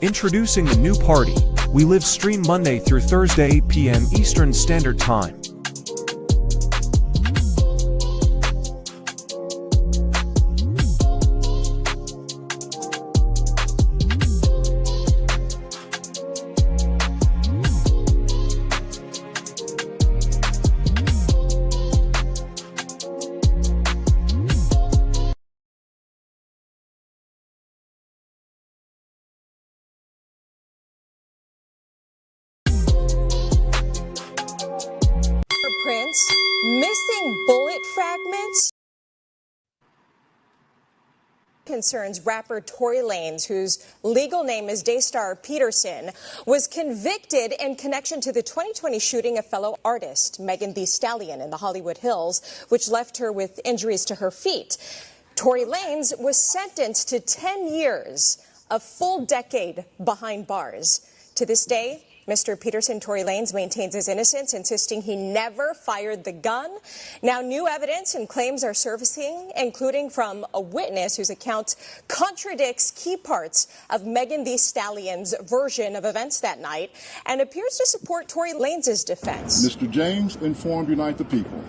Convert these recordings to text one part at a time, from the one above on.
Introducing the new party. We live stream Monday through Thursday 8 p.m. Eastern Standard Time. Prints, missing bullet fragments. Concerns rapper Tory Lanez, whose legal name is Daystar Peterson, was convicted in connection to the 2020 shooting of fellow artist Megan Thee Stallion in the Hollywood Hills, which left her with injuries to her feet. Tory Lanez was sentenced to 10 years, a full decade behind bars. To this day, Mr. Peterson, Tory Lanez, maintains his innocence, insisting he never fired the gun. Now, new evidence and claims are surfacing, including from a witness whose account contradicts key parts of Megan Thee Stallion's version of events that night and appears to support Tory Lanez's defense. Mr. James informed Unite the People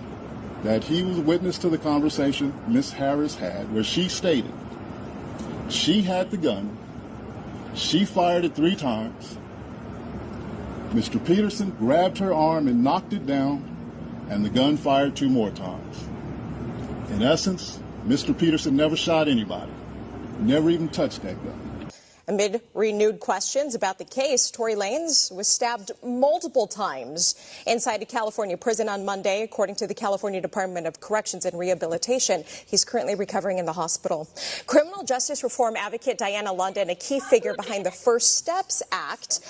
that he was a witness to the conversation Ms. Harris had, where she stated she had the gun, she fired it 3 times, Mr. Peterson grabbed her arm and knocked it down, and the gun fired 2 more times. In essence, Mr. Peterson never shot anybody, never even touched that gun. Amid renewed questions about the case, Tory Lanez was stabbed multiple times inside a California prison on Monday, according to the California Department of Corrections and Rehabilitation. He's currently recovering in the hospital. Criminal justice reform advocate Diana London, a key figure behind the First Steps Act,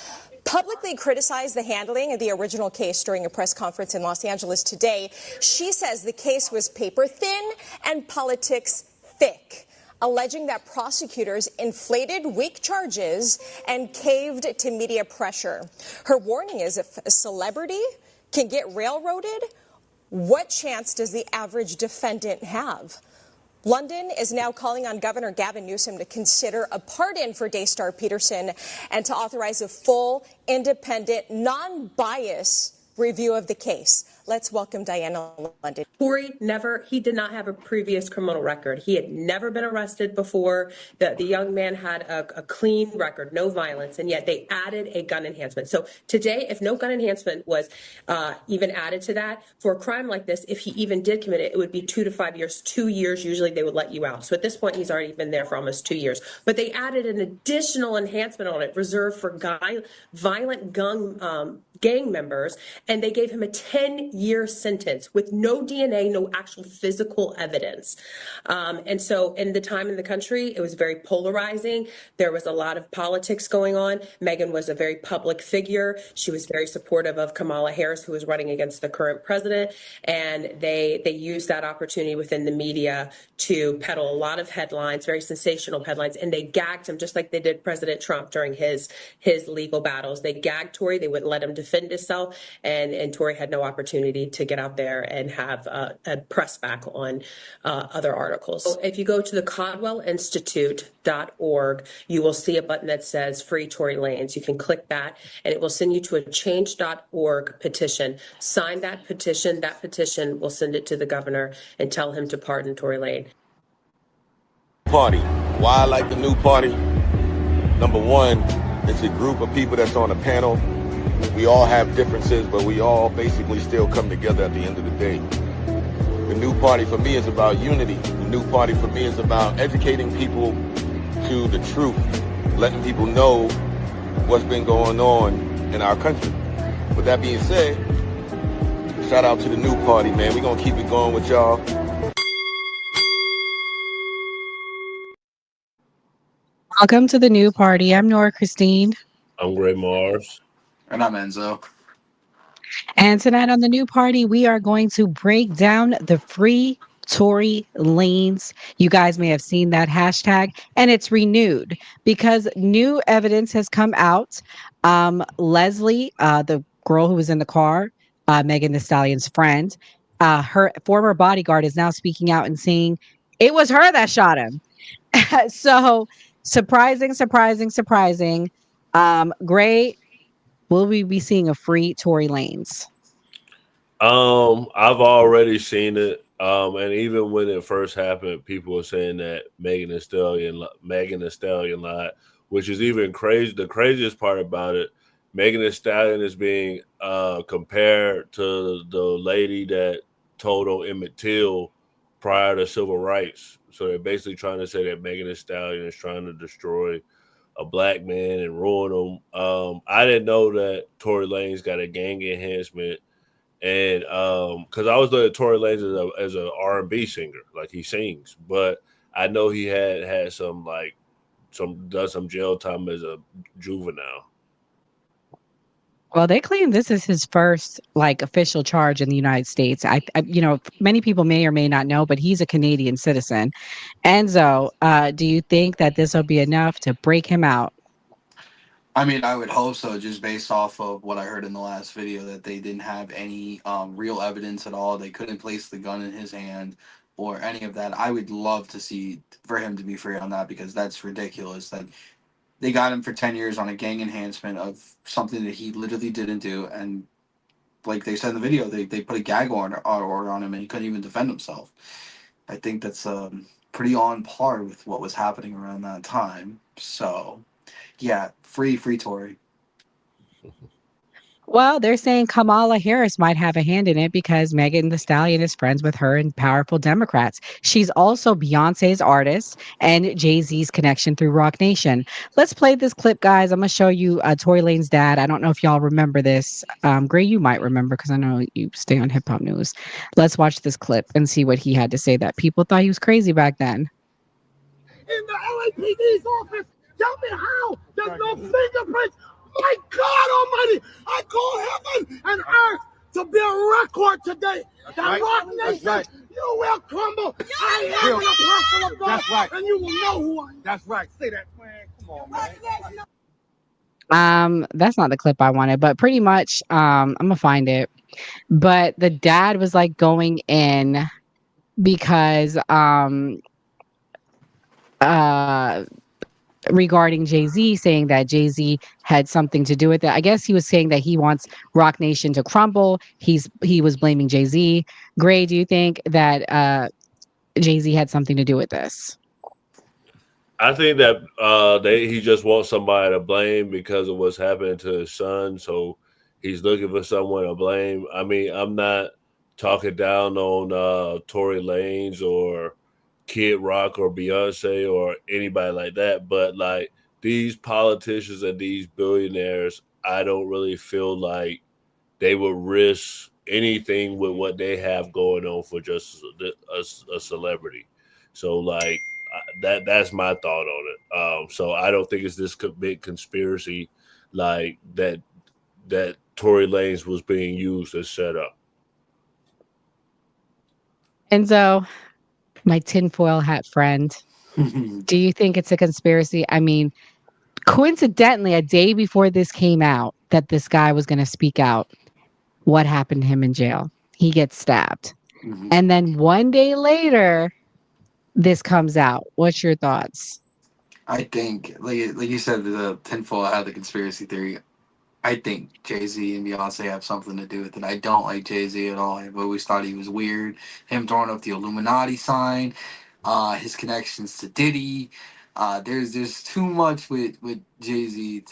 publicly criticized the handling of the original case during a press conference in Los Angeles today. She says the case was paper thin and politics thick, alleging that prosecutors inflated weak charges and caved to media pressure. Her warning is, if a celebrity can get railroaded, what chance does the average defendant have? London is now calling on Governor Gavin Newsom to consider a pardon for Daystar Peterson and to authorize a full, independent, non-biased review of the case. Let's welcome Diana London. Tory he did not have a previous criminal record. He had never been arrested before. The young man had a clean record, no violence, and yet they added a gun enhancement. So today, if no gun enhancement was even added to that, for a crime like this, if he even did commit it, it would be 2 to 5 years. 2 years, usually they would let you out. So at this point, he's already been there for almost 2 years. But they added an additional enhancement on it, reserved for violent gang members, and they gave him a 10-year sentence with no DNA, no actual physical evidence. And so in the time in the country, it was very polarizing. There was a lot of politics going on. Megan was a very public figure. She was very supportive of Kamala Harris, who was running against the current president. And they used that opportunity within the media to peddle a lot of headlines, very sensational headlines, and they gagged him just like they did President Trump during his legal battles. They gagged Tory. They wouldn't let him defend himself, and Tory had no opportunity to get out there and have a press back on other articles. So if you go to the CaldwellInstitute.org, you will see a button that says Free Tory Lanez. You can click that, and it will send you to a change.org petition. Sign that petition. That petition will send it to the governor and tell him to pardon Tory Lanez. Party. Why I like the new party? Number one, it's a group of people that's on a panel. We all have differences, but we all basically still come together at the end of the day. The new party for me is about unity. The new party for me is about educating people to the truth, letting people know what's been going on in our country. With that being said, shout out to the new party, man. We're going to keep it going with y'all. Welcome to the new party. I'm Nora Christine. I'm Gray Mars. And I'm Enzo. And tonight on the new party, we are going to break down the Free Tory Lanez. You guys may have seen that hashtag, and it's renewed because new evidence has come out. Leslie, the girl who was in the car, Megan Thee Stallion's friend, her former bodyguard is now speaking out and saying it was her that shot him. So surprising. Gray, will we be seeing a free Tory Lanez? I've already seen it. And even when it first happened, people were saying that Megan Thee Stallion lied, which is even crazy. The craziest part about it, Megan Thee Stallion is being compared to the lady that told on Emmett Till prior to civil rights. So they're basically trying to say that Megan Thee Stallion is trying to destroy a black man and ruin him. I didn't know that Tory Lanez got a gang enhancement, and because I was looking at Tory Lanez as a R&B singer, like he sings, but I know he had some done some jail time as a juvenile. Well, they claim this is his first like official charge in the United States. Many people may or may not know, but he's a Canadian citizen. Enzo, do you think that this will be enough to break him out? I mean, I would hope so, just based off of what I heard in the last video, that they didn't have any real evidence at all. They couldn't place the gun in his hand or any of that. I would love to see for him to be free on that, because that's ridiculous. That they got him for 10 years on a gang enhancement of something that he literally didn't do. And like they said in the video, they put a gag order on him and he couldn't even defend himself. I think that's pretty on par with what was happening around that time. So, yeah, free Tory. Well, they're saying Kamala Harris might have a hand in it because Megan Thee Stallion is friends with her and powerful Democrats. She's also Beyonce's artist and Jay-Z's connection through Rock Nation. Let's play this clip, guys. I'm going to show you Tory Lanez's dad. I don't know if y'all remember this. Gray, you might remember because I know you stay on hip hop news. Let's watch this clip and see what he had to say, that people thought he was crazy back then. In the LAPD's office, tell me how there's no fingerprints. My God Almighty, I call heaven and earth to be a record today. That's that right. Rock Nation, right. You will crumble. I am an apostle of God, that's right. And you will know who I am. That's right. Say that, man. Come on, man. That's not the clip I wanted, but pretty much, I'm gonna find it. But the dad was like going in because regarding Jay-Z, saying that Jay-Z had something to do with it. I guess he was saying that he wants Rock Nation to crumble. He was blaming Jay-Z. Gray, do you think that Jay-Z had something to do with this? I think that he just wants somebody to blame because of what's happening to his son. So he's looking for someone to blame. I mean, I'm not talking down on Tory Lanez or Kid Rock or Beyonce or anybody like that, but like these politicians and these billionaires, I don't really feel like they would risk anything with what they have going on for just a celebrity. So like that's my thought on it. So I don't think it's this big conspiracy like that Tory Lanez was being used as set up. And so, my tinfoil hat friend, do you think it's a conspiracy? I mean, coincidentally, a day before this came out that this guy was going to speak out, what happened to him in jail? He gets stabbed. Mm-hmm. And then one day later, this comes out. What's your thoughts? I think, like you said, the tinfoil hat, the conspiracy theory. I think Jay-Z and Beyonce have something to do with it. I don't like Jay-Z at all. I've always thought he was weird. Him throwing up the Illuminati sign, his connections to Diddy. There's too much with Jay-Z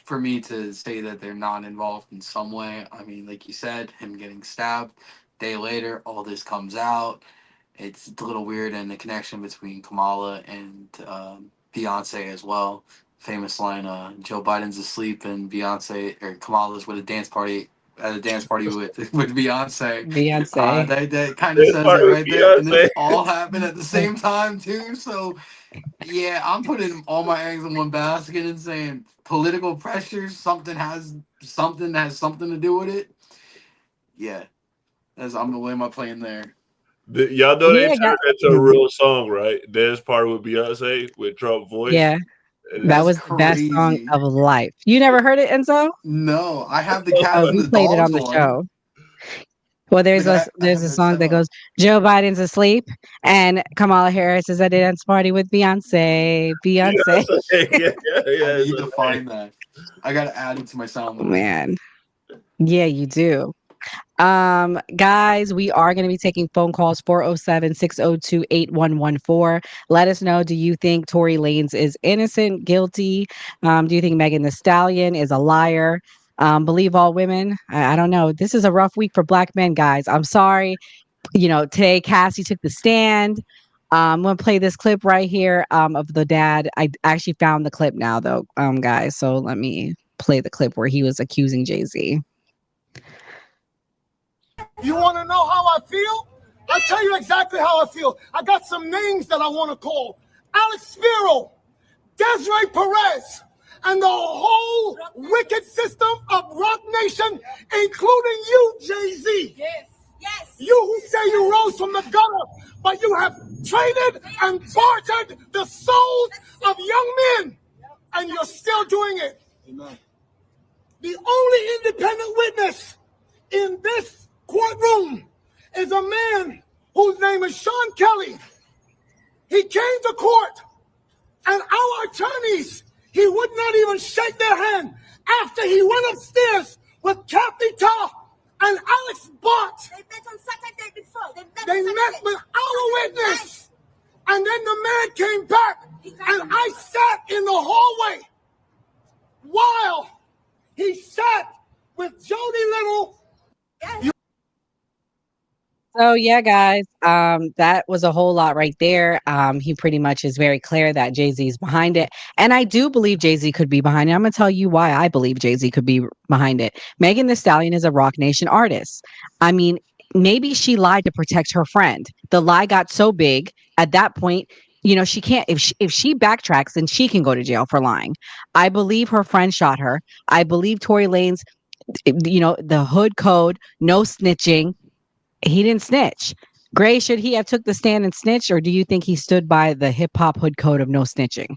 for me to say that they're not involved in some way. I mean, like you said, him getting stabbed. Day later, all this comes out. It's a little weird, and the connection between Kamala and Beyonce as well. Famous line, Joe Biden's asleep and Beyonce or Kamala's with a dance party with Beyonce. That kind of says it right there. And this all happened at the same time too. So yeah, I'm putting all my eggs in one basket and saying political pressure, something that has something to do with it. Yeah. I'm gonna lay my plane there. Y'all know they turned that to a real song, right? Dance Party with Beyonce with Trump voice. Yeah. That was the best song of life. You never heard it, Enzo? No, I have the Cats and the played Dogs it on the one. show. Well, there's Like, I there's have a no song that similar. goes, Joe Biden's asleep, and Kamala Harris is at a dance party with Beyonce. Beyonce. Yeah, yeah, I yeah. need to find that. I gotta add it to my Oh, soundboard. man. Yeah, you do. Guys, we are going to be taking phone calls 407-602-8114. Let us know, do you think Tory Lanez is innocent, guilty? Do you think Megan Thee Stallion is a liar? Believe all women? I don't know. This is a rough week for black men, guys. I'm sorry. Today Cassie took the stand. I'm gonna play this clip right here of the dad. I actually found the clip now, though, guys. So let me play the clip where he was accusing Jay-Z. You want to know how I feel? I'll tell you exactly how I feel. I got some names that I want to call. Alex Spiro, Desiree Perez, and the whole wicked system of Rock Nation, including you, Jay-Z. Yes. Yes. You who say you rose from the gutter, but you have traded and bartered the souls of young men, and you're still doing it. Amen. The only independent witness in this courtroom is a man whose name is Sean Kelly. He came to court, and our attorneys, he would not even shake their hand after he went upstairs with Kathy Ta and Alex Bott. They met on Saturday before. They met with our witness. And then the man came back, and I sat in the hallway while he sat with Jody Little. So yeah, guys, that was a whole lot right there. He pretty much is very clear that Jay-Z is behind it. And I do believe Jay-Z could be behind it. I'm gonna tell you why I believe Jay-Z could be behind it. Megan Thee Stallion is a Rock Nation artist. I mean, maybe she lied to protect her friend. The lie got so big at that point, she can't, if she backtracks, then she can go to jail for lying. I believe her friend shot her. I believe Tory Lanez, the hood code, no snitching. He didn't snitch. Gray, should he have took the stand and snitched, or do you think he stood by the hip hop hood code of no snitching?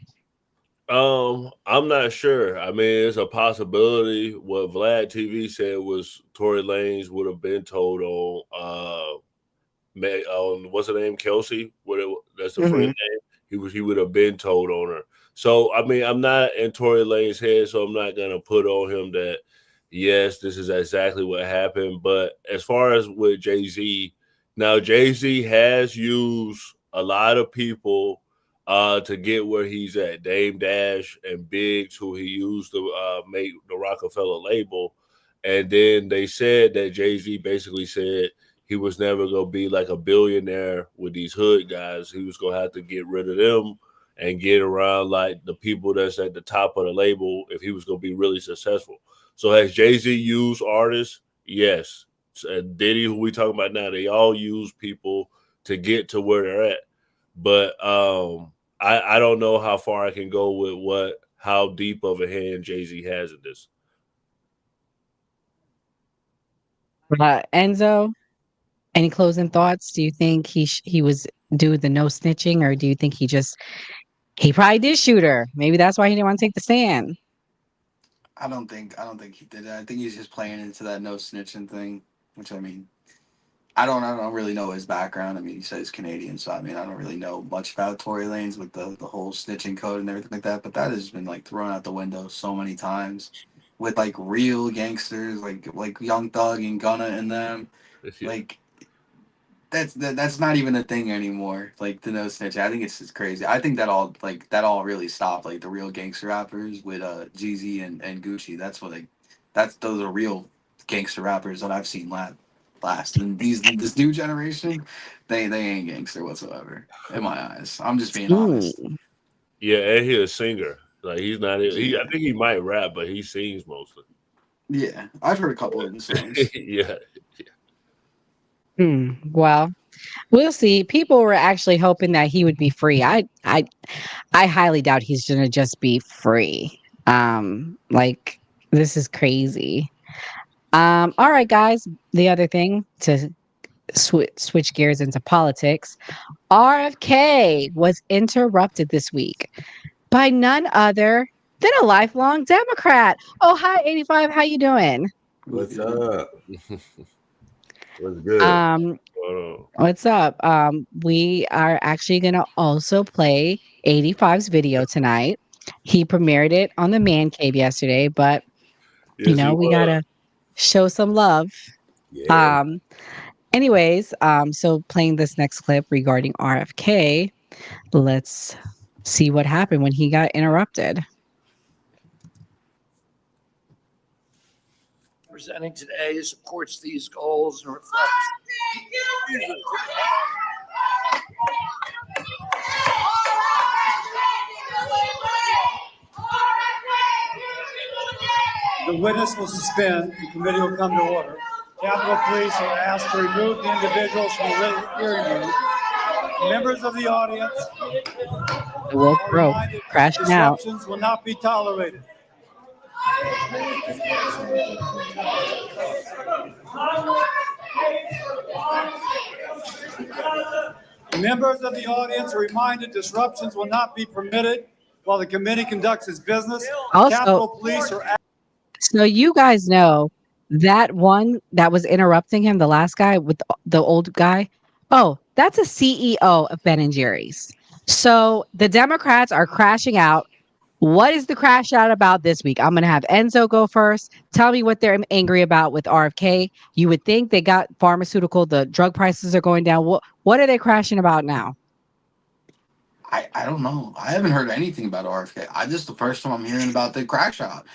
I'm not sure. I mean, it's a possibility. What Vlad TV said was Tory Lanez would have been told on what's her name, Kelsey. That's the friend Mhm. name. He would have been told on her. So I mean, I'm not in Tory Lanez's head, so I'm not gonna put on him that yes, this is exactly what happened. But as far as with Jay-Z, now Jay-Z has used a lot of people to get where he's at. Dame Dash and Biggs, who he used to make the Rockefeller label. And then they said that Jay-Z basically said he was never going to be like a billionaire with these hood guys. He was going to have to get rid of them and get around like the people that's at the top of the label if he was going to be really successful. So has Jay-Z used artists? Yes. Diddy, who we talking about now, they all use people to get to where they're at. But I don't know how far I can go with how deep of a hand Jay-Z has in this. Enzo, any closing thoughts? Do you think he was due the no snitching, or do you think he probably did shoot her? Maybe that's why he didn't want to take the stand. I don't think he did that. I think he's just playing into that no snitching thing, which I mean, I don't really know his background. I mean, he said he's Canadian, so I mean, I don't really know much about Tory Lanez with the whole snitching code and everything like that. But that has been like thrown out the window so many times with like real gangsters, like Young Thug and Gunna and them. Yeah. Like that's not even a thing anymore. Like the no snitching. I think it's just crazy. I think that all really stopped. Like the real gangster rappers with Jeezy and Gucci. Those are real gangster rappers that I've seen last. And this new generation, they ain't gangster whatsoever in my eyes. I'm just being honest. Mm. Yeah, and he's a singer. Like he's not. I Yeah, think he might rap, but he sings mostly. yeah. I've heard a couple of the songs. Yeah. Well, we'll see. People were actually hoping that he would be free. I highly doubt he's gonna just be free. Like, this is crazy. All right, guys. The other thing, to switch gears into politics, RFK was interrupted this week by none other than a lifelong Democrat. Oh, hi, 85. How you doing? What's up? What's good? What's up? We are actually gonna also play 85's video tonight. He premiered it on the Man Cave yesterday, but Yes, he we was. gotta show some love. Yeah. Anyways, so playing this next clip regarding RFK, let's see what happened when he got interrupted. Presenting today supports these goals and reflects. The witness will suspend. The committee will come to order. Capitol Police are asked to remove the individuals from the hearing room. Members of the audience The woke are bro reminded crashing out. disruptions will not be tolerated. Members of the audience are reminded disruptions will not be permitted while the committee conducts its business. Also, Capitol Police are so you guys know that one that was interrupting him, the last guy with the old guy. Oh, that's a CEO of Ben and Jerry's. So the Democrats are crashing out. What is the crash out about this week? I'm going to have Enzo go first. Tell me what they're angry about with RFK. You would think they got the drug prices are going down. What are they crashing about now? I don't know. I haven't heard anything about RFK. This is the first time I'm hearing about the crash out.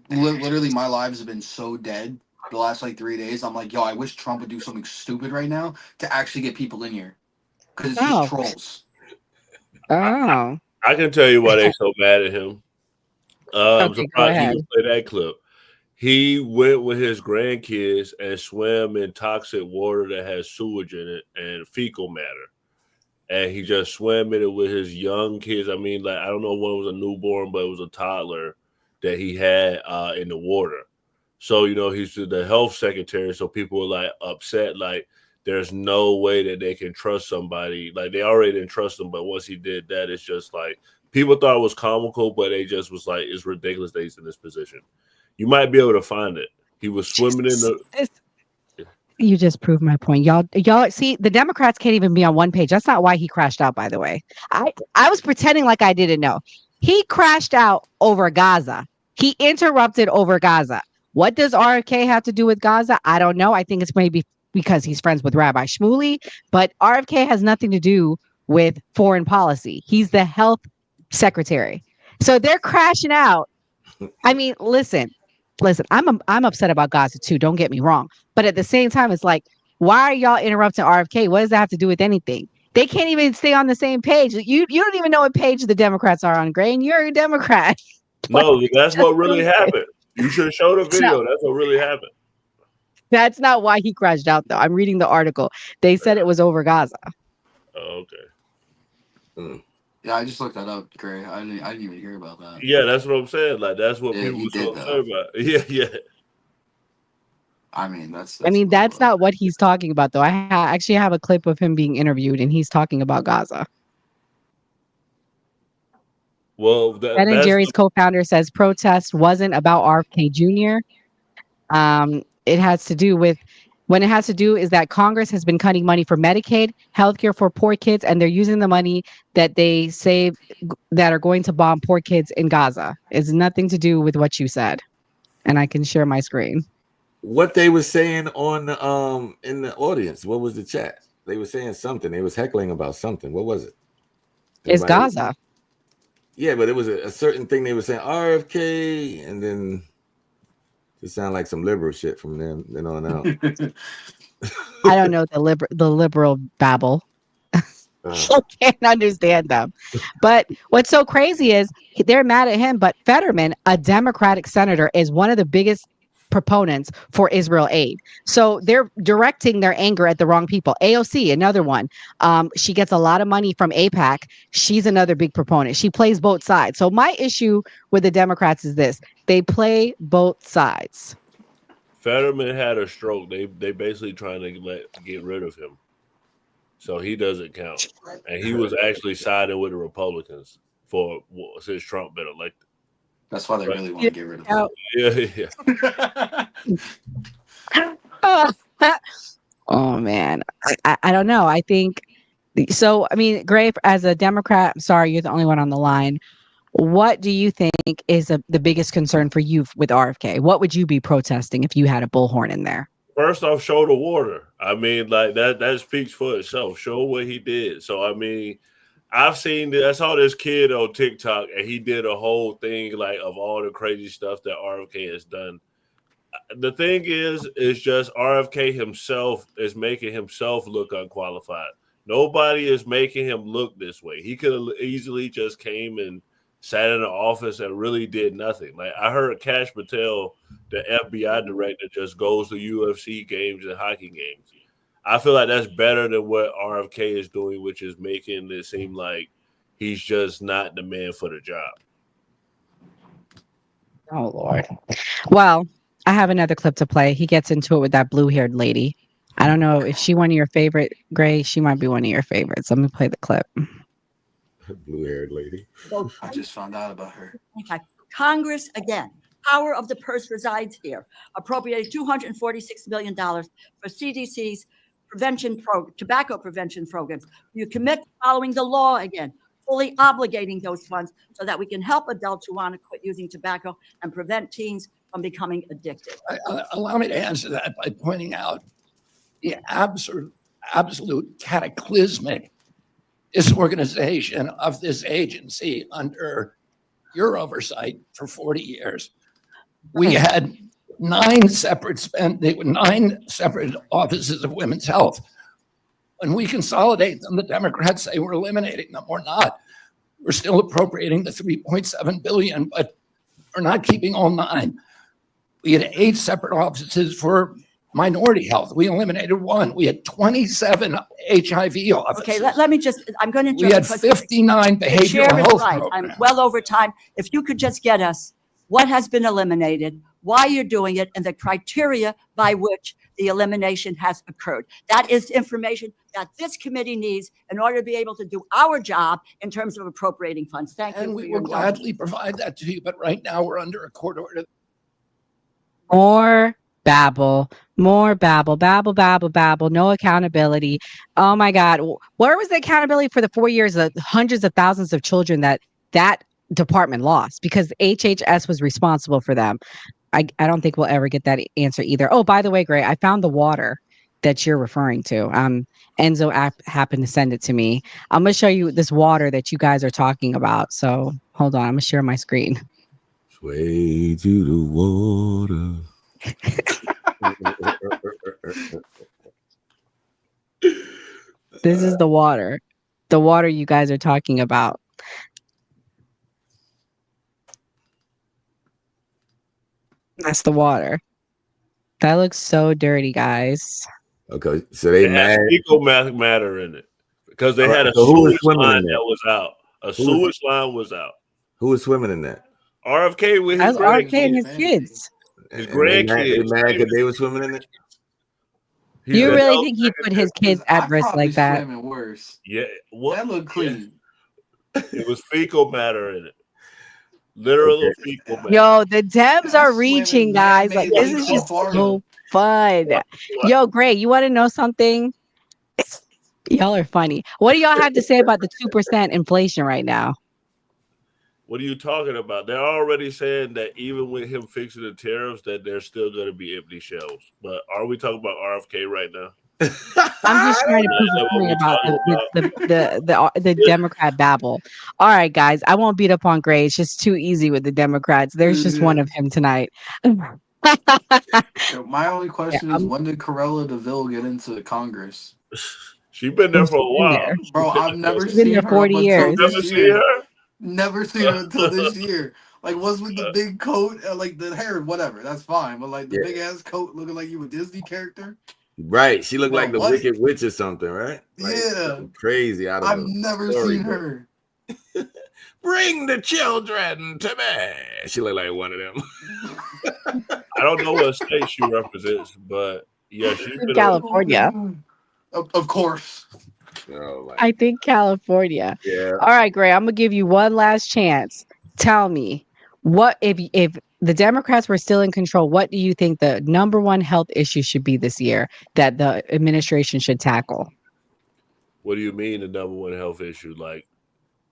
Literally, my lives have been so dead the last like 3 days. I'm like, yo, I wish Trump would do something stupid right now to actually get people in here, because it's just trolls. Oh, I can tell you why they so mad at him. I'm okay, surprised you would play that clip. He went with his grandkids and swam in toxic water that has sewage in it and fecal matter. And he just swam in it with his young kids. I mean, like, I don't know if one was a newborn, but it was a toddler that he had in the water. So, he's the health secretary. So people were like upset, like there's no way that they can trust somebody. Like, they already didn't trust him, but once he did that, it's just like people thought it was comical, but they just was like, it's ridiculous that he's in this position. You might be able to find it. He was swimming in the. You just proved my point. Y'all see, the Democrats can't even be on one page. That's not why he crashed out, by the way. I was pretending like I didn't know. He crashed out over Gaza. He interrupted over Gaza. What does RFK have to do with Gaza? I don't know. I think it's maybe because he's friends with Rabbi Shmuley, but RFK has nothing to do with foreign policy. He's the health secretary. So they're crashing out. I mean, listen, I'm upset about Gaza too. Don't get me wrong. But at the same time, it's like, why are y'all interrupting RFK? What does that have to do with anything? They can't even stay on the same page. You don't even know what page the Democrats are on, Gray, and you're a Democrat. No, that's what really happened. You should show the video. That's what really happened. That's not why he crashed out, though. I'm reading the article. They said it was over Gaza. Oh, okay. Yeah, I just looked that up, Gray. I didn't even hear about that. Yeah, that's what I'm saying. Like, that's what people were so upset about. Yeah. I mean, that's not what he's talking about, though. I actually have a clip of him being interviewed, and he's talking about Gaza. Well, Ben and Jerry's co-founder says protest wasn't about RFK Jr. It has to do with is that Congress has been cutting money for Medicaid, healthcare for poor kids, and they're using the money that they save that are going to bomb poor kids in Gaza. It's nothing to do with what you said. And I can share my screen. What they were saying on in the audience, what was the chat? They were saying something. They was heckling about something. What was it? It's Gaza. Yeah, but it was a certain thing they were saying, RFK, and then it sounded like some liberal shit from then on out. I don't know the liberal babble. I can't understand them. But what's so crazy is they're mad at him, but Fetterman, a Democratic senator, is one of the biggest proponents for Israel aid. So they're directing their anger at the wrong people. AOC, another one. She gets a lot of money from AIPAC. She's another big proponent. She plays both sides. So my issue with the Democrats is this. They play both sides. Fetterman had a stroke. They basically trying to get rid of him. So he doesn't count. And he was actually siding with the Republicans since Trump been elected. That's why they really want to get rid of him. Yeah. Oh man, I don't know. I think so. I mean, Gray, as a Democrat, I'm sorry, you're the only one on the line. What do you think is the biggest concern for you with RFK? What would you be protesting if you had a bullhorn in there? First off, show the water. I mean, like that speaks for itself. Show what he did. So I mean, I saw this kid on TikTok and he did a whole thing like of all the crazy stuff that RFK has done. The thing is just RFK himself is making himself look unqualified. Nobody is making him look this way. He could have easily just came and sat in the office and really did nothing. Like I heard Cash Patel, the FBI director, just goes to UFC games and hockey games. I feel like that's better than what RFK is doing, which is making it seem like he's just not the man for the job. Oh Lord. Well, I have another clip to play. He gets into it with that blue-haired lady. I don't know if she one of your favorite, Gray. She might be one of your favorites. Let me play the clip. Blue-haired lady. I just found out about her. Congress, again, power of the purse resides here, appropriated $246 million for CDC's tobacco prevention programs. You commit to following the law again, fully obligating those funds so that we can help adults who want to quit using tobacco and prevent teens from becoming addicted. Allow me to answer that by pointing out the absolute cataclysmic disorganization of this agency under your oversight for 40 years. We had 9 separate offices of women's health. When we consolidate them, the Democrats say we're eliminating them. We're not. We're still appropriating the $3.7 billion, but we're not keeping all 9. We had 8 separate offices for minority health. We eliminated 1. We had 27 HIV offices. Okay, let me just, I'm going to interrupt. We had 59 behavioral health programs. I'm well over time. If you could just get us what has been eliminated, why you're doing it, and the criteria by which the elimination has occurred. That is information that this committee needs in order to be able to do our job in terms of appropriating funds. Thank you. And we will gladly provide that to you, but right now we're under a court order. More babble, babble, no accountability. Oh my God. Where was the accountability for the 4 years of hundreds of thousands of children that department lost because HHS was responsible for them? I don't think we'll ever get that answer either. Oh, by the way, Gray, I found the water that you're referring to. Enzo happened to send it to me. I'm going to show you this water that you guys are talking about. So hold on. I'm going to share my screen. Sway to the water. This is the water you guys are talking about. That's the water. That looks so dirty, guys. Okay, so they mad. Fecal matter in it because they had a sewage line that was out. A sewage line was out. Who was swimming in that? RFK with his RFK and his kids. His grandkids. They mad because they were swimming in it. You really think he put his kids at risk like that? Worse. Yeah, that looked clean. It was fecal matter in it. Literal fecal matter. Yo, the Dems are reaching, guys. Like this is just so fun. Yo, Gray, you want to know something? Y'all are funny. What do y'all have to say about the 2% inflation right now? What are you talking about? They're already saying that even with him fixing the tariffs, that there's still going to be empty shelves. But are we talking about RFK right now? I'm just trying to prove a point about the Democrat babble. All right, guys, I won't beat up on Gray. It's just too easy with the Democrats. There's just one of him tonight. My only question is, when did Corella DeVille get into Congress? She's been there for a while. Bro, I've never She's been seen there her 40 years. Never seen her? Never seen her until this year. Like, what's with the big coat, like the hair, whatever, that's fine. But like the big ass coat looking like you a Disney character. Right. She looked like the Wicked Witch or something, right? Like, yeah. Crazy. I've never seen her. Bring the children to me. She looked like one of them. I don't know what state she represents, but yeah, she's in California. Of course. Oh, I think California. Yeah. All right, Gray, I'm gonna give you one last chance. Tell me, what if the Democrats were still in control, what do you think the number one health issue should be this year that the administration should tackle? What do you mean the number one health issue? Like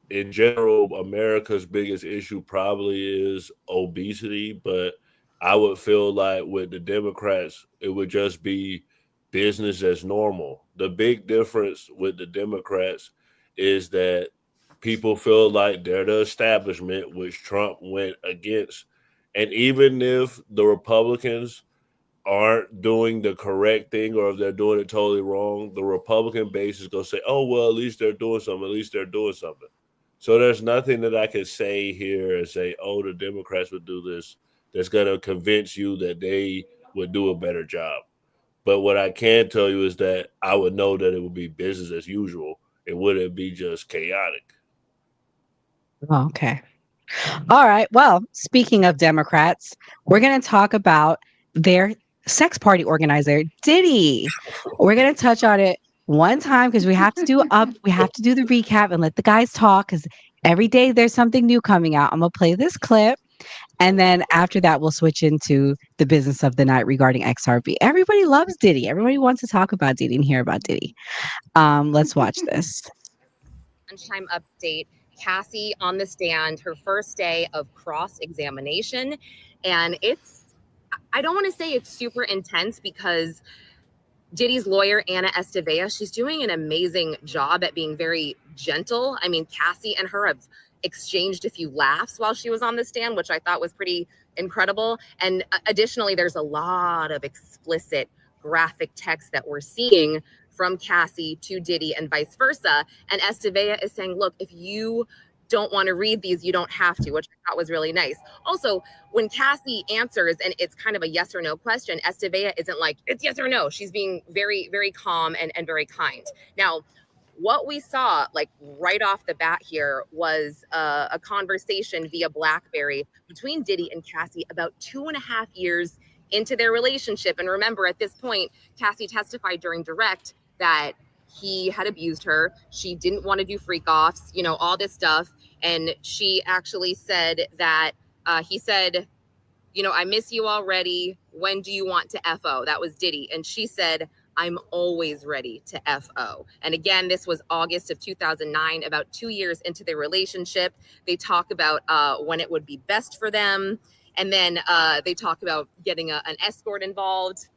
in general, America's biggest issue probably is obesity, but I would feel like with the Democrats, it would just be business as normal. The big difference with the Democrats is that people feel like they're the establishment, which Trump went against. And even if the Republicans aren't doing the correct thing, or if they're doing it totally wrong, the Republican base is going to say, oh, well, at least they're doing something. At least they're doing something. So there's nothing that I can say here and say, oh, the Democrats would do this, that's going to convince you that they would do a better job. But what I can tell you is that I would know that it would be business as usual. It wouldn't be just chaotic. Oh, okay. All right. Well, speaking of Democrats, we're going to talk about their sex party organizer, Diddy. We're going to touch on it one time because we have to do the recap and let the guys talk because every day there's something new coming out. I'm going to play this clip. And then after that, we'll switch into the business of the night regarding XRP. Everybody loves Diddy. Everybody wants to talk about Diddy and hear about Diddy. Let's watch this. Lunchtime update. Cassie on the stand, her first day of cross-examination. And I don't want to say it's super intense because Diddy's lawyer, Anna Estevea, she's doing an amazing job at being very gentle. I mean, Cassie and her have exchanged a few laughs while she was on the stand, which I thought was pretty incredible. And additionally, there's a lot of explicit graphic text that we're seeing from Cassie to Diddy and vice versa. And Estevea is saying, look, if you don't want to read these, you don't have to, which I thought was really nice. Also, when Cassie answers and it's kind of a yes or no question, Estevea isn't like, it's yes or no. She's being very, very calm and very kind. Now, what we saw like right off the bat here was a conversation via BlackBerry between Diddy and Cassie about 2.5 years into their relationship. And remember, at this point, Cassie testified during direct that he had abused her. She didn't want to do freak offs, you know, all this stuff. And she actually said that he said, you know, I miss you already. When do you want to FO? That was Diddy. And she said, I'm always ready to FO. And again, this was August of 2009, about 2 years into their relationship. They talk about when it would be best for them. And then they talk about getting an escort involved.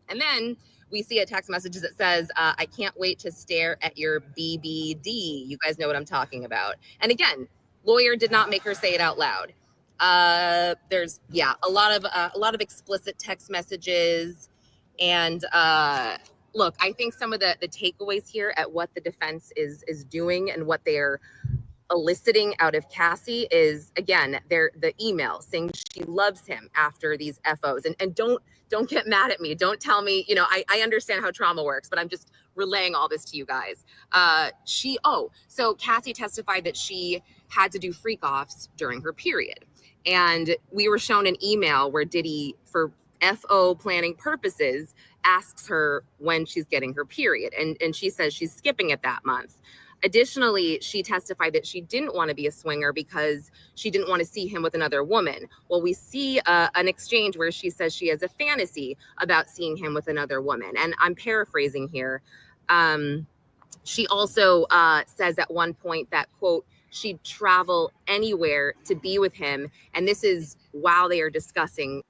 And then we see a text message that says, I can't wait to stare at your BBD. You guys know what I'm talking about. And again, lawyer did not make her say it out loud. There's, a lot of explicit text messages. And look, I think some of the takeaways here at what the defense is doing and what they're eliciting out of Cassie is, again, the email saying she loves him after these FOs. And don't get mad at me. Don't tell me, you know, I understand how trauma works, but I'm just relaying all this to you guys. So Cassie testified that she had to do freak offs during her period. And we were shown an email where Diddy, for FO planning purposes, asks her when she's getting her period. And she says she's skipping it that month. Additionally, she testified that she didn't want to be a swinger because she didn't want to see him with another woman. Well, we see an exchange where she says she has a fantasy about seeing him with another woman. And I'm paraphrasing here. She also says at one point that, quote, she'd travel anywhere to be with him. And this is while they are discussing.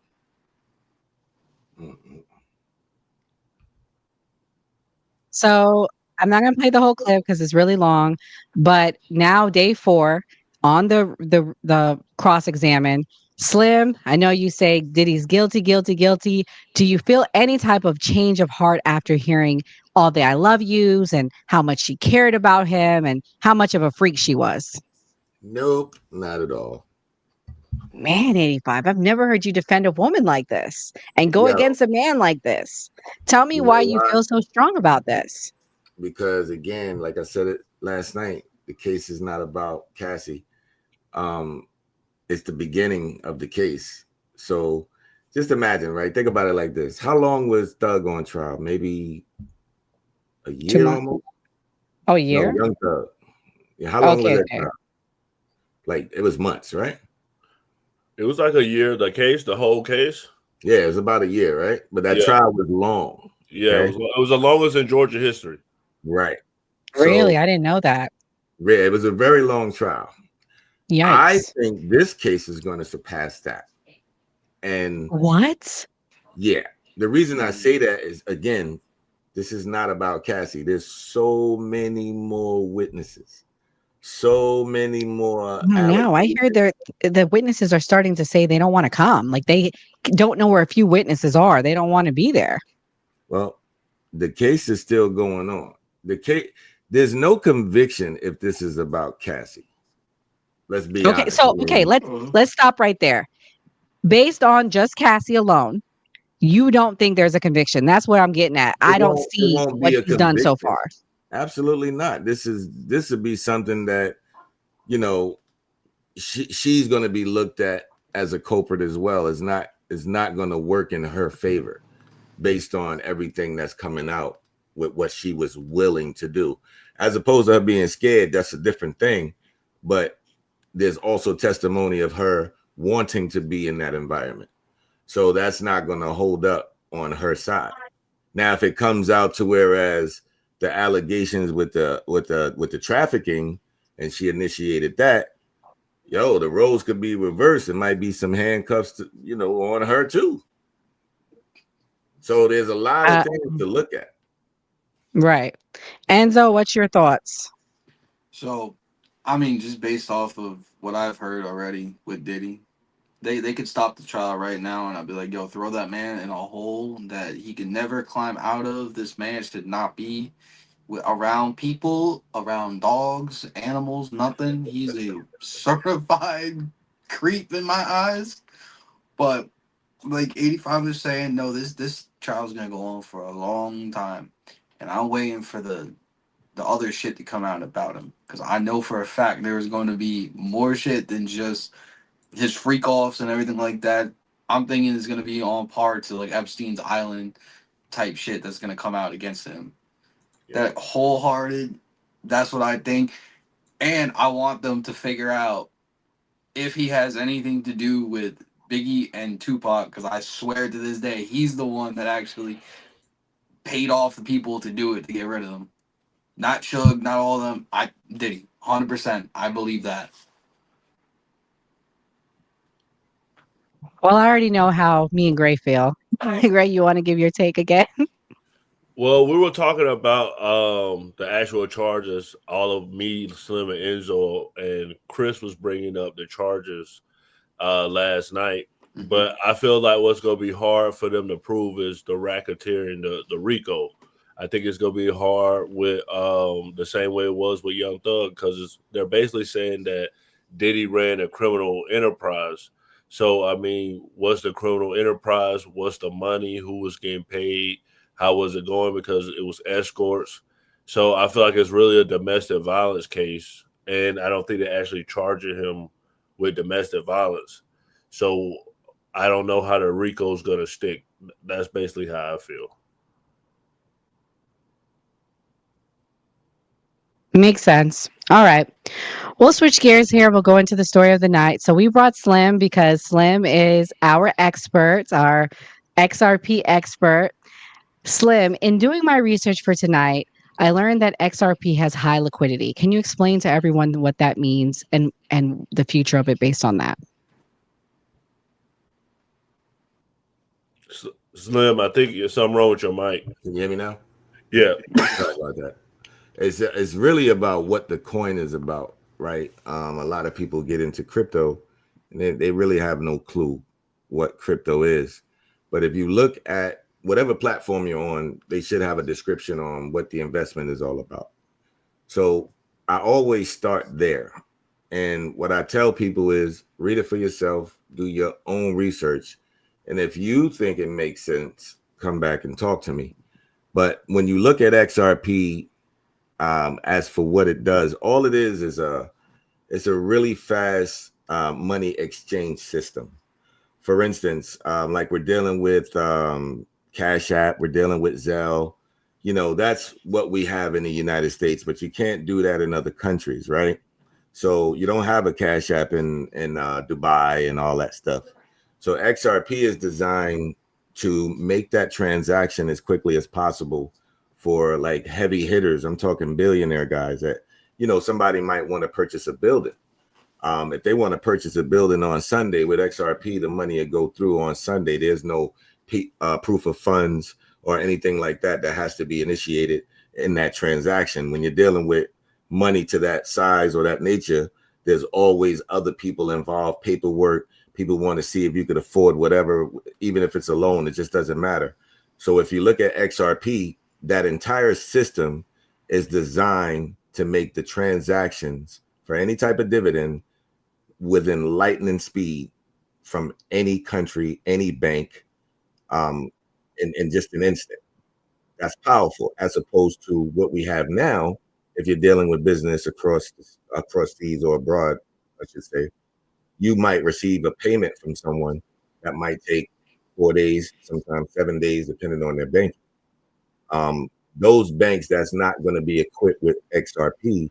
So I'm not going to play the whole clip because it's really long, but now day 4 on the cross-examine, Slim, I know you say Diddy's guilty, guilty, guilty. Do you feel any type of change of heart after hearing all the I love yous and how much she cared about him and how much of a freak she was? Nope, not at all. Man, 85, I've never heard you defend a woman like this and go against a man like this. Tell me why you feel so strong about this. Because again, like I said it last night, the case is not about Cassie. It's the beginning of the case. So just imagine, right? Think about it like this. How long was Thug on trial? Maybe a year almost? Oh, a year? No, Young Thug. Yeah, how long was that trial? Like, it was months, right? It was like a year. The whole case. Yeah, it was about a year, right? But that Yeah. trial was long. Yeah, Okay? it was the longest in Georgia history. Right. Really? So I didn't know that. yeah, it was a very long trial. I Yikes. think this case is going to surpass that. And What? yeah, the reason I say that is, again, this is not about Cassie. There's so many more witnesses, so many more. Now I hear the witnesses are starting to say they don't want to come. Like they don't know where a few witnesses are. They don't want to be there. Well, the case is still going on. The case, there's no conviction if this is about Cassie. Let's be Okay, honest. so let's stop right there. Based on just Cassie alone, you don't think there's a conviction. That's what I'm getting at. I don't see won't what be a he's done so conviction. far. Absolutely not. This would be something that, you know, she's going to be looked at as a culprit as well. It's not going to work in her favor based on everything that's coming out with what she was willing to do, as opposed to her being scared. That's a different thing. But there's also testimony of her wanting to be in that environment. So that's not going to hold up on her side. Now, if it comes out to whereas the allegations with the trafficking and she initiated that, the roles could be reversed. It might be some handcuffs, on her too. So there's a lot of things to look at. Right. Enzo, what's your thoughts? So, I mean, just based off of what I've heard already with Diddy, they could stop the trial right now, and I'd be like, yo, throw that man in a hole that he can never climb out of. This man should not be around people, around dogs, animals, nothing. He's a certified creep in my eyes. But like 85 is saying, no, this trial's gonna go on for a long time, and I'm waiting for the other shit to come out about him, because I know for a fact there is going to be more shit than just his freak offs and everything like that. I'm thinking it's gonna be on par to like Epstein's Island type shit that's gonna come out against him. Yeah. That wholehearted, that's what I think. And I want them to figure out if he has anything to do with Biggie and Tupac, because I swear to this day, he's the one that actually paid off the people to do it, to get rid of them. Not Suge, not all of them. Diddy, 100%. I believe that. Well, I already know how me and Gray feel. Gray, you want to give your take again? Well, we were talking about the actual charges. All of me, Slim, and Enzo, and Chris was bringing up the charges last night. Mm-hmm. But I feel like what's going to be hard for them to prove is the racketeering, the RICO. I think it's going to be hard with the same way it was with Young Thug, because they're basically saying that Diddy ran a criminal enterprise. So, I mean, what's the criminal enterprise? What's the money? Who was getting paid? How was it going? Because it was escorts. So I feel like it's really a domestic violence case. And I don't think they're actually charging him with domestic violence. So I don't know how the RICO's going to stick. That's basically how I feel. Makes sense. All right. We'll switch gears here. We'll go into the story of the night. So we brought Slim because Slim is our expert, our XRP expert. Slim, in doing my research for tonight, I learned that XRP has high liquidity. Can you explain to everyone what that means and the future of it based on that? Slim, I think there's something wrong with your mic. Can you hear me now? Yeah. Sorry about that. It's really about what the coin is about, right? A lot of people get into crypto and they really have no clue what crypto is. But if you look at whatever platform you're on, they should have a description on what the investment is all about. So I always start there. And what I tell people is read it for yourself, do your own research. And if you think it makes sense, come back and talk to me. But when you look at XRP, as for what it does, all it is it's a really fast money exchange system. For instance, like we're dealing with Cash App, we're dealing with Zelle. That's what we have in the United States, but you can't do that in other countries, right? So you don't have a Cash App in Dubai and all that stuff. So XRP is designed to make that transaction as quickly as possible for like heavy hitters. I'm talking billionaire guys that, you know, somebody might want to purchase a building. If they want to purchase a building on Sunday with XRP, the money will go through on Sunday. There's no proof of funds or anything like that that has to be initiated in that transaction. When you're dealing with money to that size or that nature, there's always other people involved, paperwork. People want to see if you could afford whatever, even if it's a loan, it just doesn't matter. So if you look at XRP, that entire system is designed to make the transactions for any type of dividend within lightning speed from any country, any bank, in just an instant. That's powerful, as opposed to what we have now. If you're dealing with business across seas or abroad, I should say, you might receive a payment from someone that might take 4 days, sometimes 7 days, depending on their bank. Those banks that's not going to be equipped with XRP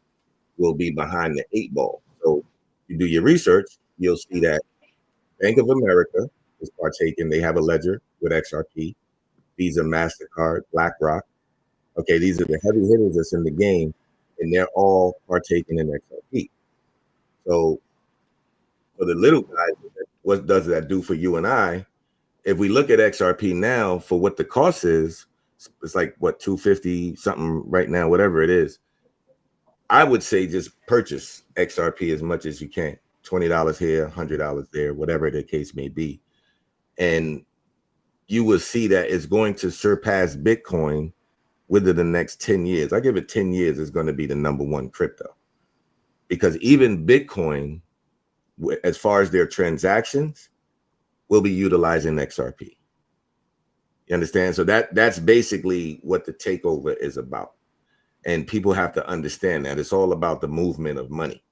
will be behind the 8 ball. So if you do your research, you'll see that Bank of America is partaking. They have a ledger with XRP. Visa, MasterCard, BlackRock. Okay, these are the heavy hitters that's in the game, and they're all partaking in XRP. So for the little guys, what does that do for you and I? If we look at XRP now for what the cost is, it's like what, 250 something right now, whatever it is. I would say just purchase XRP as much as you can. $20 here, $100 there, whatever the case may be. And you will see that it's going to surpass Bitcoin within the next 10 years. I give it 10 years is going to be the #1 crypto. Because even Bitcoin, as far as their transactions, will be utilizing XRP. You understand? So that's basically what the takeover is about. And people have to understand that it's all about the movement of money.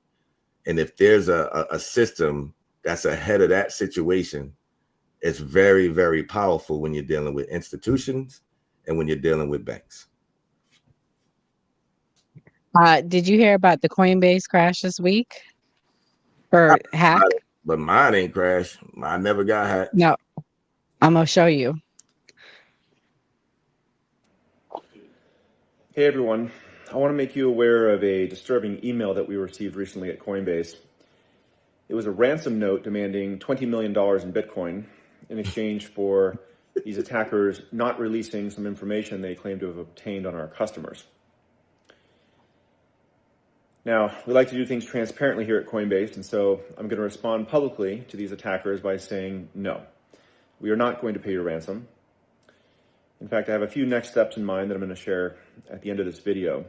And if there's a system that's ahead of that situation, it's very, very powerful when you're dealing with institutions and when you're dealing with banks. Did you hear about the Coinbase crash this week? Or hack? But mine ain't crashed. I never got hacked. No, I'm gonna show you. Hey everyone, I want to make you aware of a disturbing email that we received recently at Coinbase. It was a ransom note demanding $20 million in Bitcoin in exchange for these attackers not releasing some information they claim to have obtained on our customers. Now, we like to do things transparently here at Coinbase, and so I'm going to respond publicly to these attackers by saying no. We are not going to pay your ransom. In fact, I have a few next steps in mind that I'm going to share at the end of this video.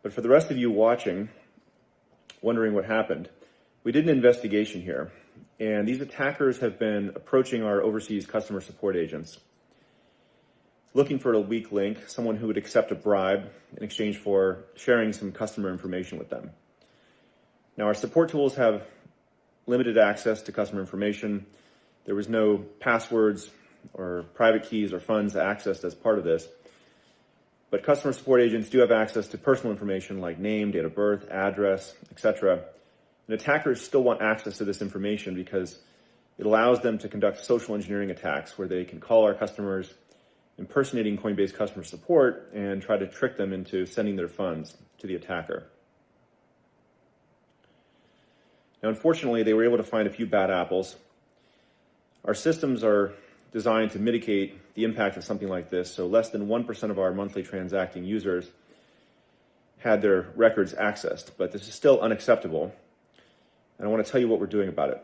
But for the rest of you watching, wondering what happened, we did an investigation here, and these attackers have been approaching our overseas customer support agents, looking for a weak link, someone who would accept a bribe in exchange for sharing some customer information with them. Now, our support tools have limited access to customer information. There was no passwords or private keys or funds accessed as part of this. But customer support agents do have access to personal information like name, date of birth, address, etc. And attackers still want access to this information because it allows them to conduct social engineering attacks where they can call our customers impersonating Coinbase customer support and try to trick them into sending their funds to the attacker. Now, unfortunately, they were able to find a few bad apples. Our systems are designed to mitigate the impact of something like this, so less than 1% of our monthly transacting users had their records accessed, but this is still unacceptable, and I want to tell you what we're doing about it.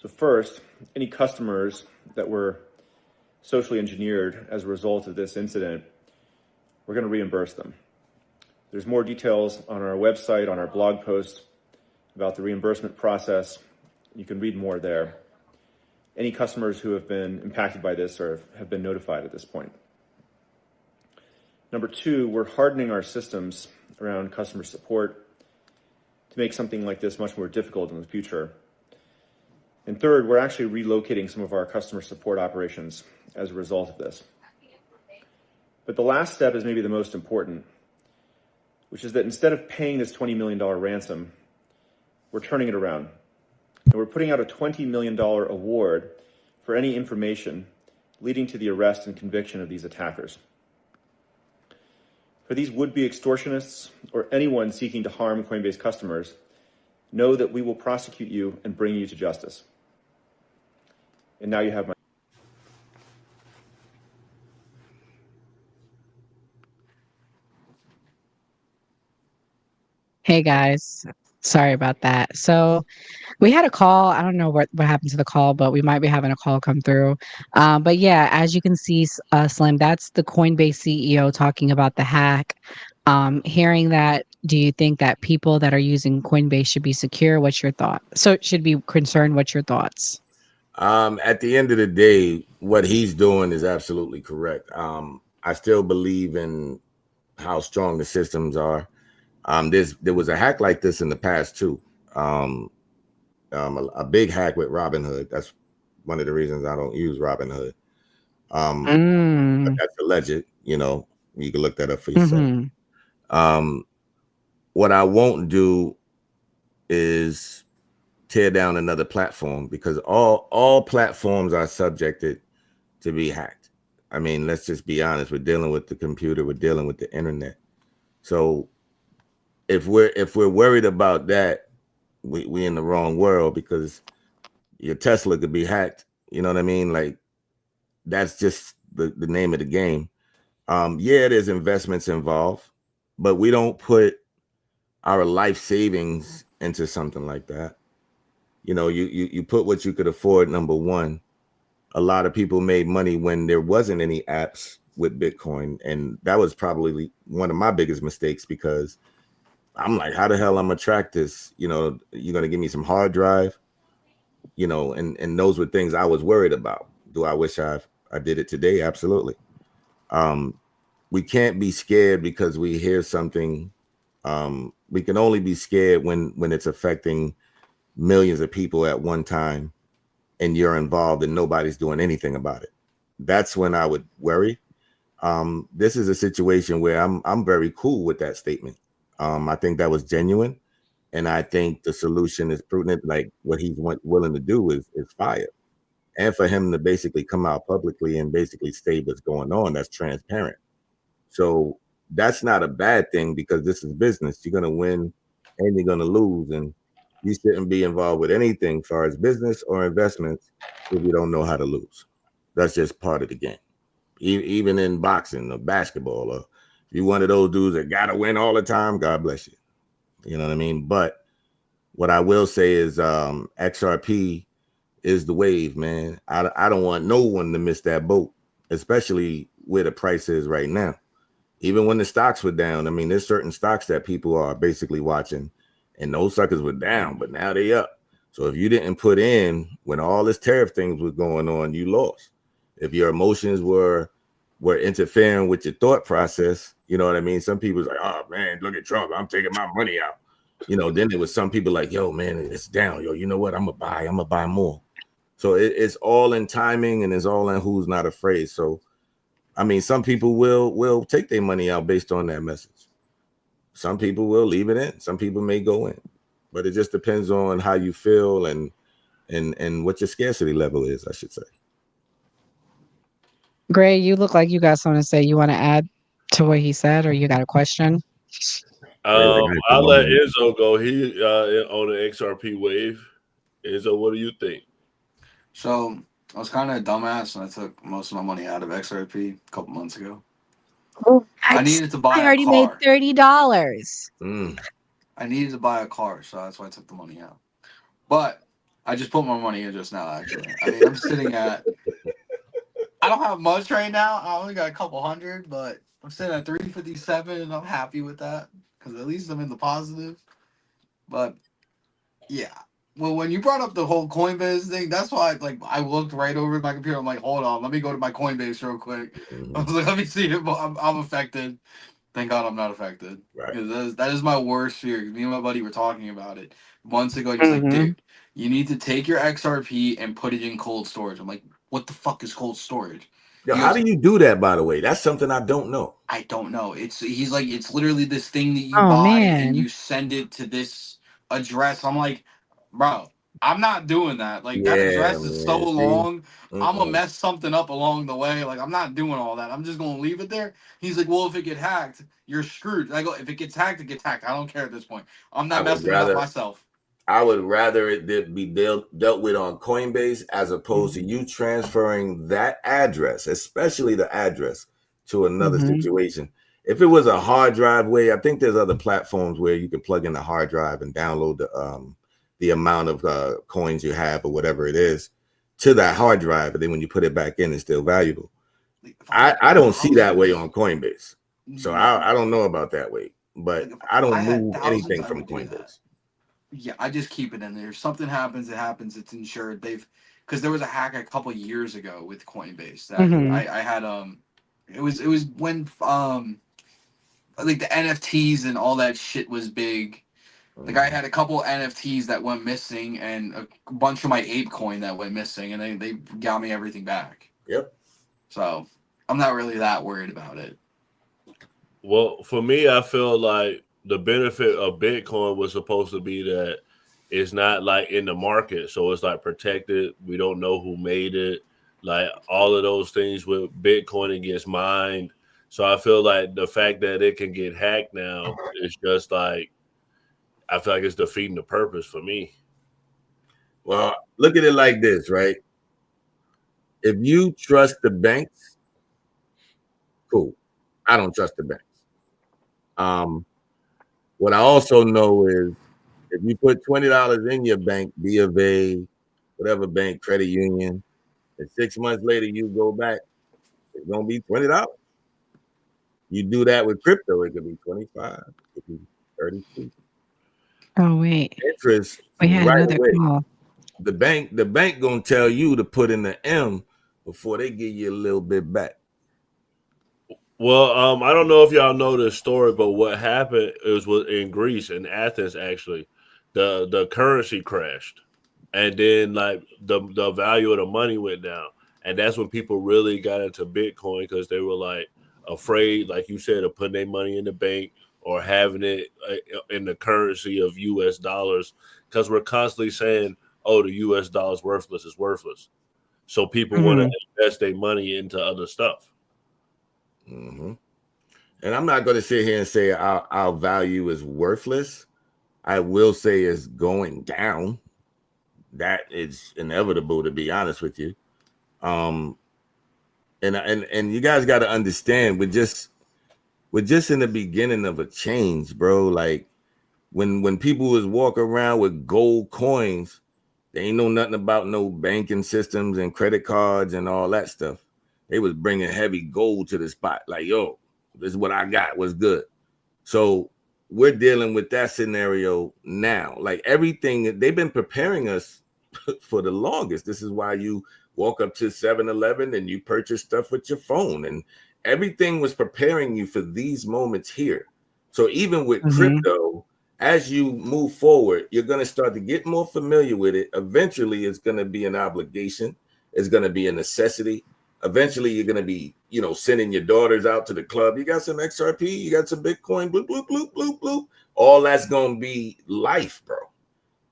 So first, any customers that were socially engineered as a result of this incident, we're going to reimburse them. There's more details on our website, on our blog post about the reimbursement process. You can read more there. Any customers who have been impacted by this or have been notified at this point. Number two, we're hardening our systems around customer support to make something like this much more difficult in the future. And third, we're actually relocating some of our customer support operations as a result of this. But the last step is maybe the most important. which is that instead of paying this $20 million ransom, we're turning it around. And we're putting out a $20 million award for any information leading to the arrest and conviction of these attackers. For these would-be extortionists or anyone seeking to harm Coinbase customers, know that we will prosecute you and bring you to justice. And now you have my... Hey guys, sorry about that. So we had a call. I don't know what happened to the call, but we might be having a call come through. But yeah, as you can see, Slim, that's the Coinbase CEO talking about the hack. Hearing that, do you think that people that are using Coinbase should be secure? What's your thought? So it should be concerned. What's your thoughts? At the end of the day, what he's doing is absolutely correct. I still believe in how strong the systems are. There was a hack like this in the past too. A big hack with Robinhood. That's one of the reasons I don't use Robinhood. But that's alleged. You know, you can look that up for yourself. What I won't do is tear down another platform, because all platforms are subjected to be hacked. I mean, let's just be honest. We're dealing with the computer. We're dealing with the internet. So if we're worried about that, we in the wrong world, because your Tesla could be hacked. You know what I mean? Like, that's just the name of the game. Yeah, there's investments involved, but we don't put our life savings into something like that. You know, you put what you could afford, number one. A lot of people made money when there wasn't any apps with Bitcoin. And that was probably one of my biggest mistakes, because I'm like, how the hell I'm gonna track this? You know, you're gonna give me some hard drive, you know, and those were things I was worried about. Do I wish I did it today? Absolutely. We can't be scared because we hear something. We can only be scared when it's affecting millions of people at one time and you're involved and nobody's doing anything about it. That's when I would worry. This is a situation where I'm very cool with that statement. I think that was genuine, and I think the solution is prudent. Like, what he's willing to do is fire, and for him to basically come out publicly and basically say what's going on. That's transparent. So that's not a bad thing, because this is business. You're gonna win and you're gonna lose, and you shouldn't be involved with anything as far as business or investments if you don't know how to lose. That's just part of the game. Even in boxing or basketball, or if you're one of those dudes that gotta win all the time, God bless you. You know what I mean? But what I will say is XRP is the wave, man. I don't want no one to miss that boat, especially where the price is right now. Even when the stocks were down, I mean, there's certain stocks that people are basically watching, and those suckers were down, but now they up. So if you didn't put in when all this tariff things was going on, you lost. If your emotions were interfering with your thought process, you know what I mean? Some people's like, oh man, look at Trump, I'm taking my money out. You know, then there was some people like, yo, man, it's down. Yo, you know what? I'm gonna buy more. So it's all in timing, and it's all in who's not afraid. So I mean, some people will take their money out based on that message. Some people will leave it in. Some people may go in, but it just depends on how you feel and what your scarcity level is, I should say. Gray, you look like you got something to say. You want to add to what he said, or you got a question? I'll let Enzo go. He on the XRP wave. Enzo, what do you think? So I was kind of a dumbass, and I took most of my money out of XRP a couple months ago. I needed to buy I already made $30. I needed to buy a car, so that's why I took the money out. But I just put my money in just now, actually. I mean, I'm sitting at, I don't have much right now. I only got a couple hundred, but I'm sitting at 357, and I'm happy with that, because at least I'm in the positive. But yeah. Well, when you brought up the whole Coinbase thing, that's why I looked right over at my computer. I'm like, hold on, let me go to my Coinbase real quick. I was like, let me see if I'm affected. Thank God I'm not affected. Right. Because that is my worst fear. Me and my buddy were talking about it months ago. He's like, dude, you need to take your XRP and put it in cold storage. I'm like, what the fuck is cold storage? Yo, how do you do that, by the way? That's something I don't know. I don't know. He's like, it's literally this thing that you Oh buy and man. you send it to this address. I'm like, bro, I'm not doing that. Like that Yeah, address is so man. See? long. I'm gonna Mm-mm. mess something up along the way. Like I'm not doing all that. I'm just gonna leave it there. He's like, well, if it get hacked, you're screwed. I go, if it gets hacked, it gets hacked. I don't care at this point. I'm not messing it up myself. I would rather it be dealt with on Coinbase as opposed to you transferring that address, especially the address, to another situation. If it was a hard drive way, I think there's other platforms where you can plug in the hard drive and download the amount of coins you have or whatever it is to that hard drive, and then when you put it back in, it's still valuable. I don't see that way on Coinbase, so I don't know about that way, but I don't move anything from Coinbase. Yeah, I just keep it in there. If something happens, it happens. It's insured. Because there was a hack a couple years ago with Coinbase that I had it was when like the NFTs and all that shit was big. Like I had a couple NFTs that went missing and a bunch of my ape coin that went missing, and they got me everything back. Yep. So I'm not really that worried about it. Well, for me, I feel like the benefit of Bitcoin was supposed to be that it's not like in the market. So it's like protected. We don't know who made it. Like all of those things with Bitcoin, it gets mined. So I feel like the fact that it can get hacked now is just like, I feel like it's defeating the purpose for me. Well, look at it like this, right? If you trust the banks, cool. I don't trust the banks. What I also know is if you put $20 in your bank, B of A, whatever bank, credit union, and 6 months later you go back, it's gonna be $20. You do that with crypto, it could be 25, it could be 32. Oh wait. Interest We had right another away. call. The bank gonna tell you to put in the M before they give you a little bit back. Well, I don't know if y'all know this story, but what happened was in Greece, in Athens, actually, the currency crashed, and then like the value of the money went down, and that's when people really got into Bitcoin because they were like afraid, like you said, of putting their money in the bank or having it in the currency of U.S. dollars, because we're constantly saying, "Oh, the U.S. dollar is worthless. It's worthless," so people want to invest their money into other stuff. And I'm not going to sit here and say our value is worthless. I will say it's going down. That is inevitable, to be honest with you. And you guys got to understand, we're just in the beginning of a change, bro. Like when people was walking around with gold coins, they ain't know nothing about no banking systems and credit cards and all that stuff. They was bringing heavy gold to the spot. Like, yo, this is what I got. What's good? So we're dealing with that scenario now. Like everything, they've been preparing us for the longest. This is why you walk up to 7-Eleven and you purchase stuff with your phone. And everything was preparing you for these moments here. So even with crypto, as you move forward, you're going to start to get more familiar with it. Eventually, it's going to be an obligation. It's going to be a necessity. Eventually, you're going to be, sending your daughters out to the club. You got some XRP, you got some Bitcoin, bloop, bloop, bloop, bloop, bloop. All that's going to be life, bro.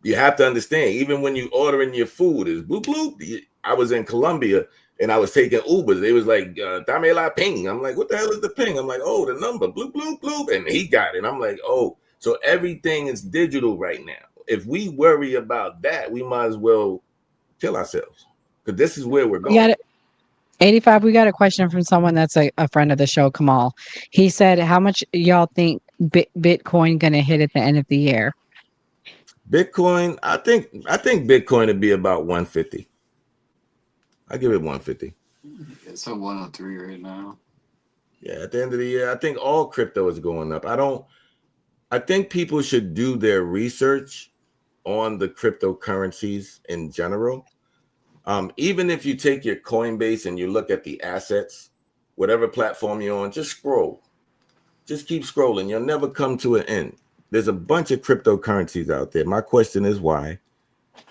You have to understand, even when you ordering your food, is bloop, bloop. I was in Colombia and I was taking Ubers. They was like, dame la ping. I'm like, what the hell is the ping? I'm like, oh, the number, bloop, bloop, bloop. And he got it. I'm like, oh, so everything is digital right now. If we worry about that, we might as well kill ourselves, because this is where we're going. 85, we got a question from someone that's a friend of the show, Kamal. He said, how much y'all think Bitcoin going to hit at the end of the year? Bitcoin, I think Bitcoin would be about 150. I give it 150. It's at 103 right now. Yeah, at the end of the year, I think all crypto is going up. I think people should do their research on the cryptocurrencies in general. Even if you take your Coinbase and you look at the assets, whatever platform you're on, just scroll. Just keep scrolling. You'll never come to an end. There's a bunch of cryptocurrencies out there. My question is why?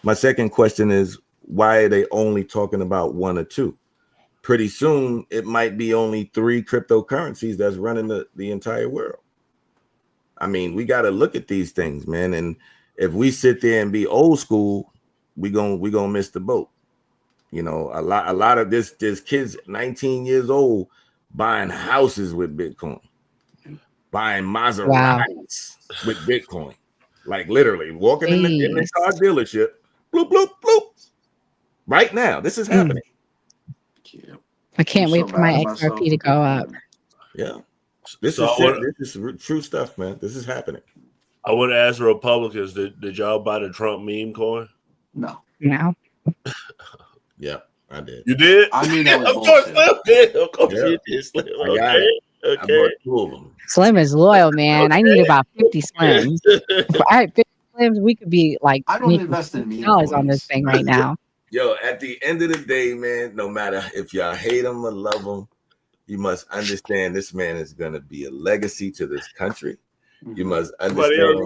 My second question is, why are they only talking about one or two? Pretty soon, it might be only 3 cryptocurrencies that's running the entire world. I mean, we got to look at these things, man. And if we sit there and be old school, we gonna miss the boat. You know, a lot of this, there's kids 19 years old buying houses with Bitcoin, buying Maseratis with Bitcoin, like literally walking in the car dealership, bloop, bloop, bloop. Right now, this is happening. I can't wait for my XRP to go up. Yeah. This is true stuff, man. This is happening. I want to ask the Republicans, did y'all buy the Trump meme coin? No. No. Yeah, I did. You did? I knew that was of course, bullshit. Slim. Of course Yeah. you did, Slim. I got it. I bought 2 of them. Slim is loyal, man. I need about 50 Slims. If I had 50 Slims, we could be like I don't invest in meme dollars on this thing right now. Yo, at the end of the day, man, no matter if y'all hate him or love him, you must understand this man is gonna be a legacy to this country. You must understand.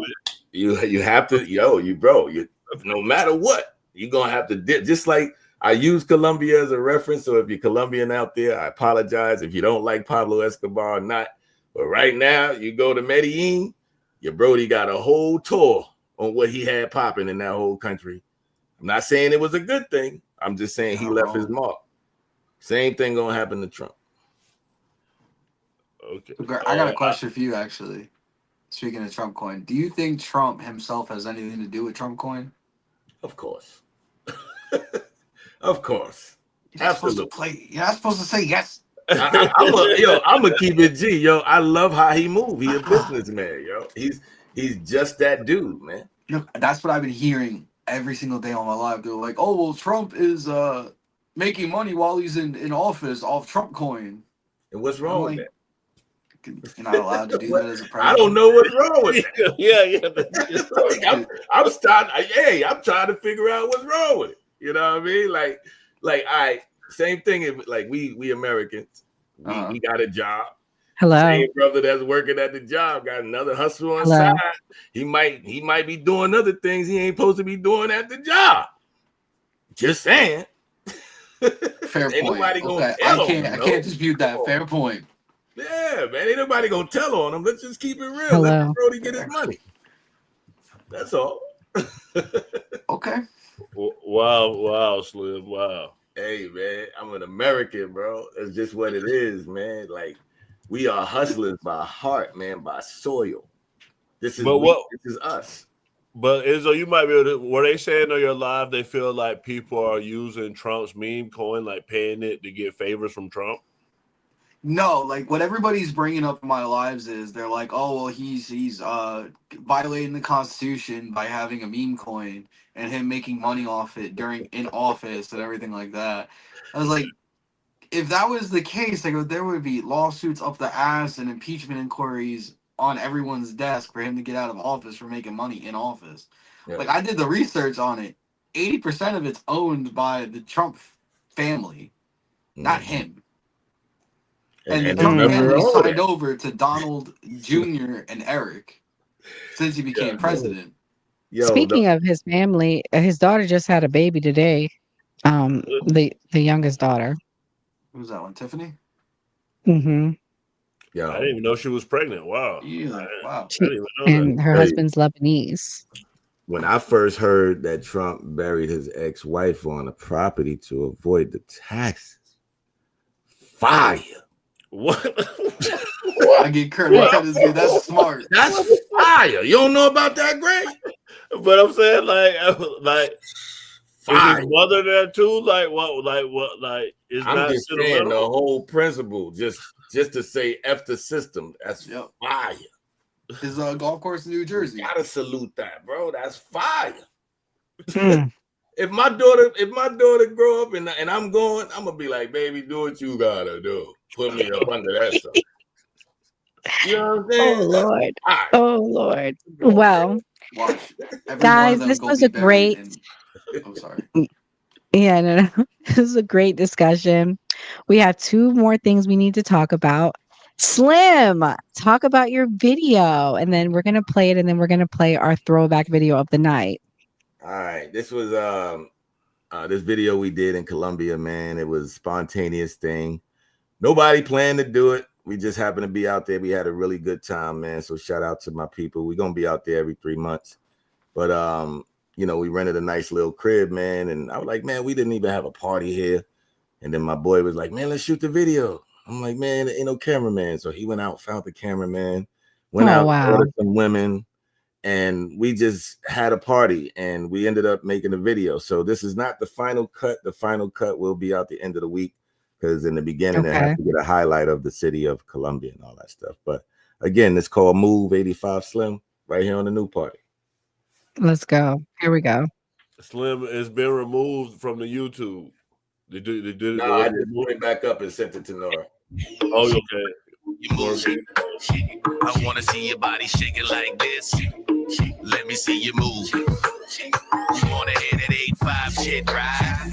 You have to, no matter what, you're gonna have to just like I use Colombia as a reference. So if you're Colombian out there, I apologize if you don't like Pablo Escobar or not. But right now, you go to Medellin, your Brody got a whole tour on what he had popping in that whole country. I'm not saying it was a good thing. I'm just saying he left his mark. Same thing gonna happen to Trump. Okay. I got a question for you, actually. Speaking of Trump coin, do you think Trump himself has anything to do with Trump coin? Of course. Of course. Absolutely. You're not supposed to say yes. I'm gonna keep it G, yo. I love how he moved. He a businessman, yo. He's just that dude, man. Look, that's what I've been hearing every single day on my live. They're like, "Oh, well, Trump is making money while he's in office off Trump coin." And what's wrong with that? You're not allowed to do that as a president. I don't know what's wrong with that. yeah. I'm trying to figure out what's wrong with it. You know what I mean? Like, same thing. If like we Americans, we got a job. Hello. Same brother that's working at the job got another hustle on side. He might be doing other things he ain't supposed to be doing at the job. Just saying. Fair point. Okay. I can't dispute that. Fair point. Yeah, man. Ain't nobody gonna tell on him. Let's just keep it real. Hello. Let Brody get his money. That's all. Okay. Wow, Slim. Wow. Hey, man, I'm an American, bro. That's just what it is, man. Like, we are hustlers by heart, man, by soil. This is us. But Izzo, you might be able to. Were they saying on your live they feel like people are using Trump's meme coin, like paying it to get favors from Trump? No, like what everybody's bringing up in my lives is they're like, oh well, he's violating the Constitution by having a meme coin and him making money off it in office and everything like that. I was like, if that was the case, like there would be lawsuits up the ass and impeachment inquiries on everyone's desk for him to get out of office for making money in office. Yeah. Like I did the research on it. 80% of it's owned by the Trump family, not him. And the Trump family signed over to Donald Jr. and Eric since he became president. Speaking of his family, his daughter just had a baby today. The youngest daughter. Who's that one? Tiffany? Mm-hmm. Yeah. I didn't even know she was pregnant. Wow. Yeah. Wow. And her husband's Lebanese. When I first heard that Trump buried his ex-wife on a property to avoid the taxes, fire. What? I get credit. That's smart. That's fire. You don't know about that, Greg? But I'm saying, like fire. Is his mother there too? Like what? Is I'm not just saying the whole principle. Just to say F the system. That's fire. His golf course in New Jersey. You gotta salute that, bro. That's fire. If my daughter grow up and I'm going, I'm gonna be like, baby, do what you gotta do. Put me up under that stuff. You know what I'm saying? Oh Lord. Oh Lord. Well, guys, this was a great. I'm sorry. Yeah, no. This is a great discussion. We have 2 more things we need to talk about. Slim, talk about your video, and then we're gonna play it, and then we're gonna play our throwback video of the night. All right, this was this video we did in Colombia, man, it was a spontaneous thing. Nobody planned to do it. We just happened to be out there. We had a really good time, man. So shout out to my people. We're gonna be out there every 3 months. But you know, we rented a nice little crib, man. And I was like, man, we didn't even have a party here. And then my boy was like, man, let's shoot the video. I'm like, man, there ain't no cameraman. So he went out, found the cameraman, went out, ordered some women, and we just had a party and we ended up making a video. So this is not the final cut. The final cut will be out the end of the week, because in the beginning they have to get a highlight of the city of Columbia and all that stuff. But again, it's called Move 85 Slim right here on the New Party. Let's go. Here we go. Slim has been removed from the YouTube. I just put it back up and sent it to Nora. Oh, okay. I want to see your body shaking like this. Let me see you move. You want to hit that 8-5 shit, right?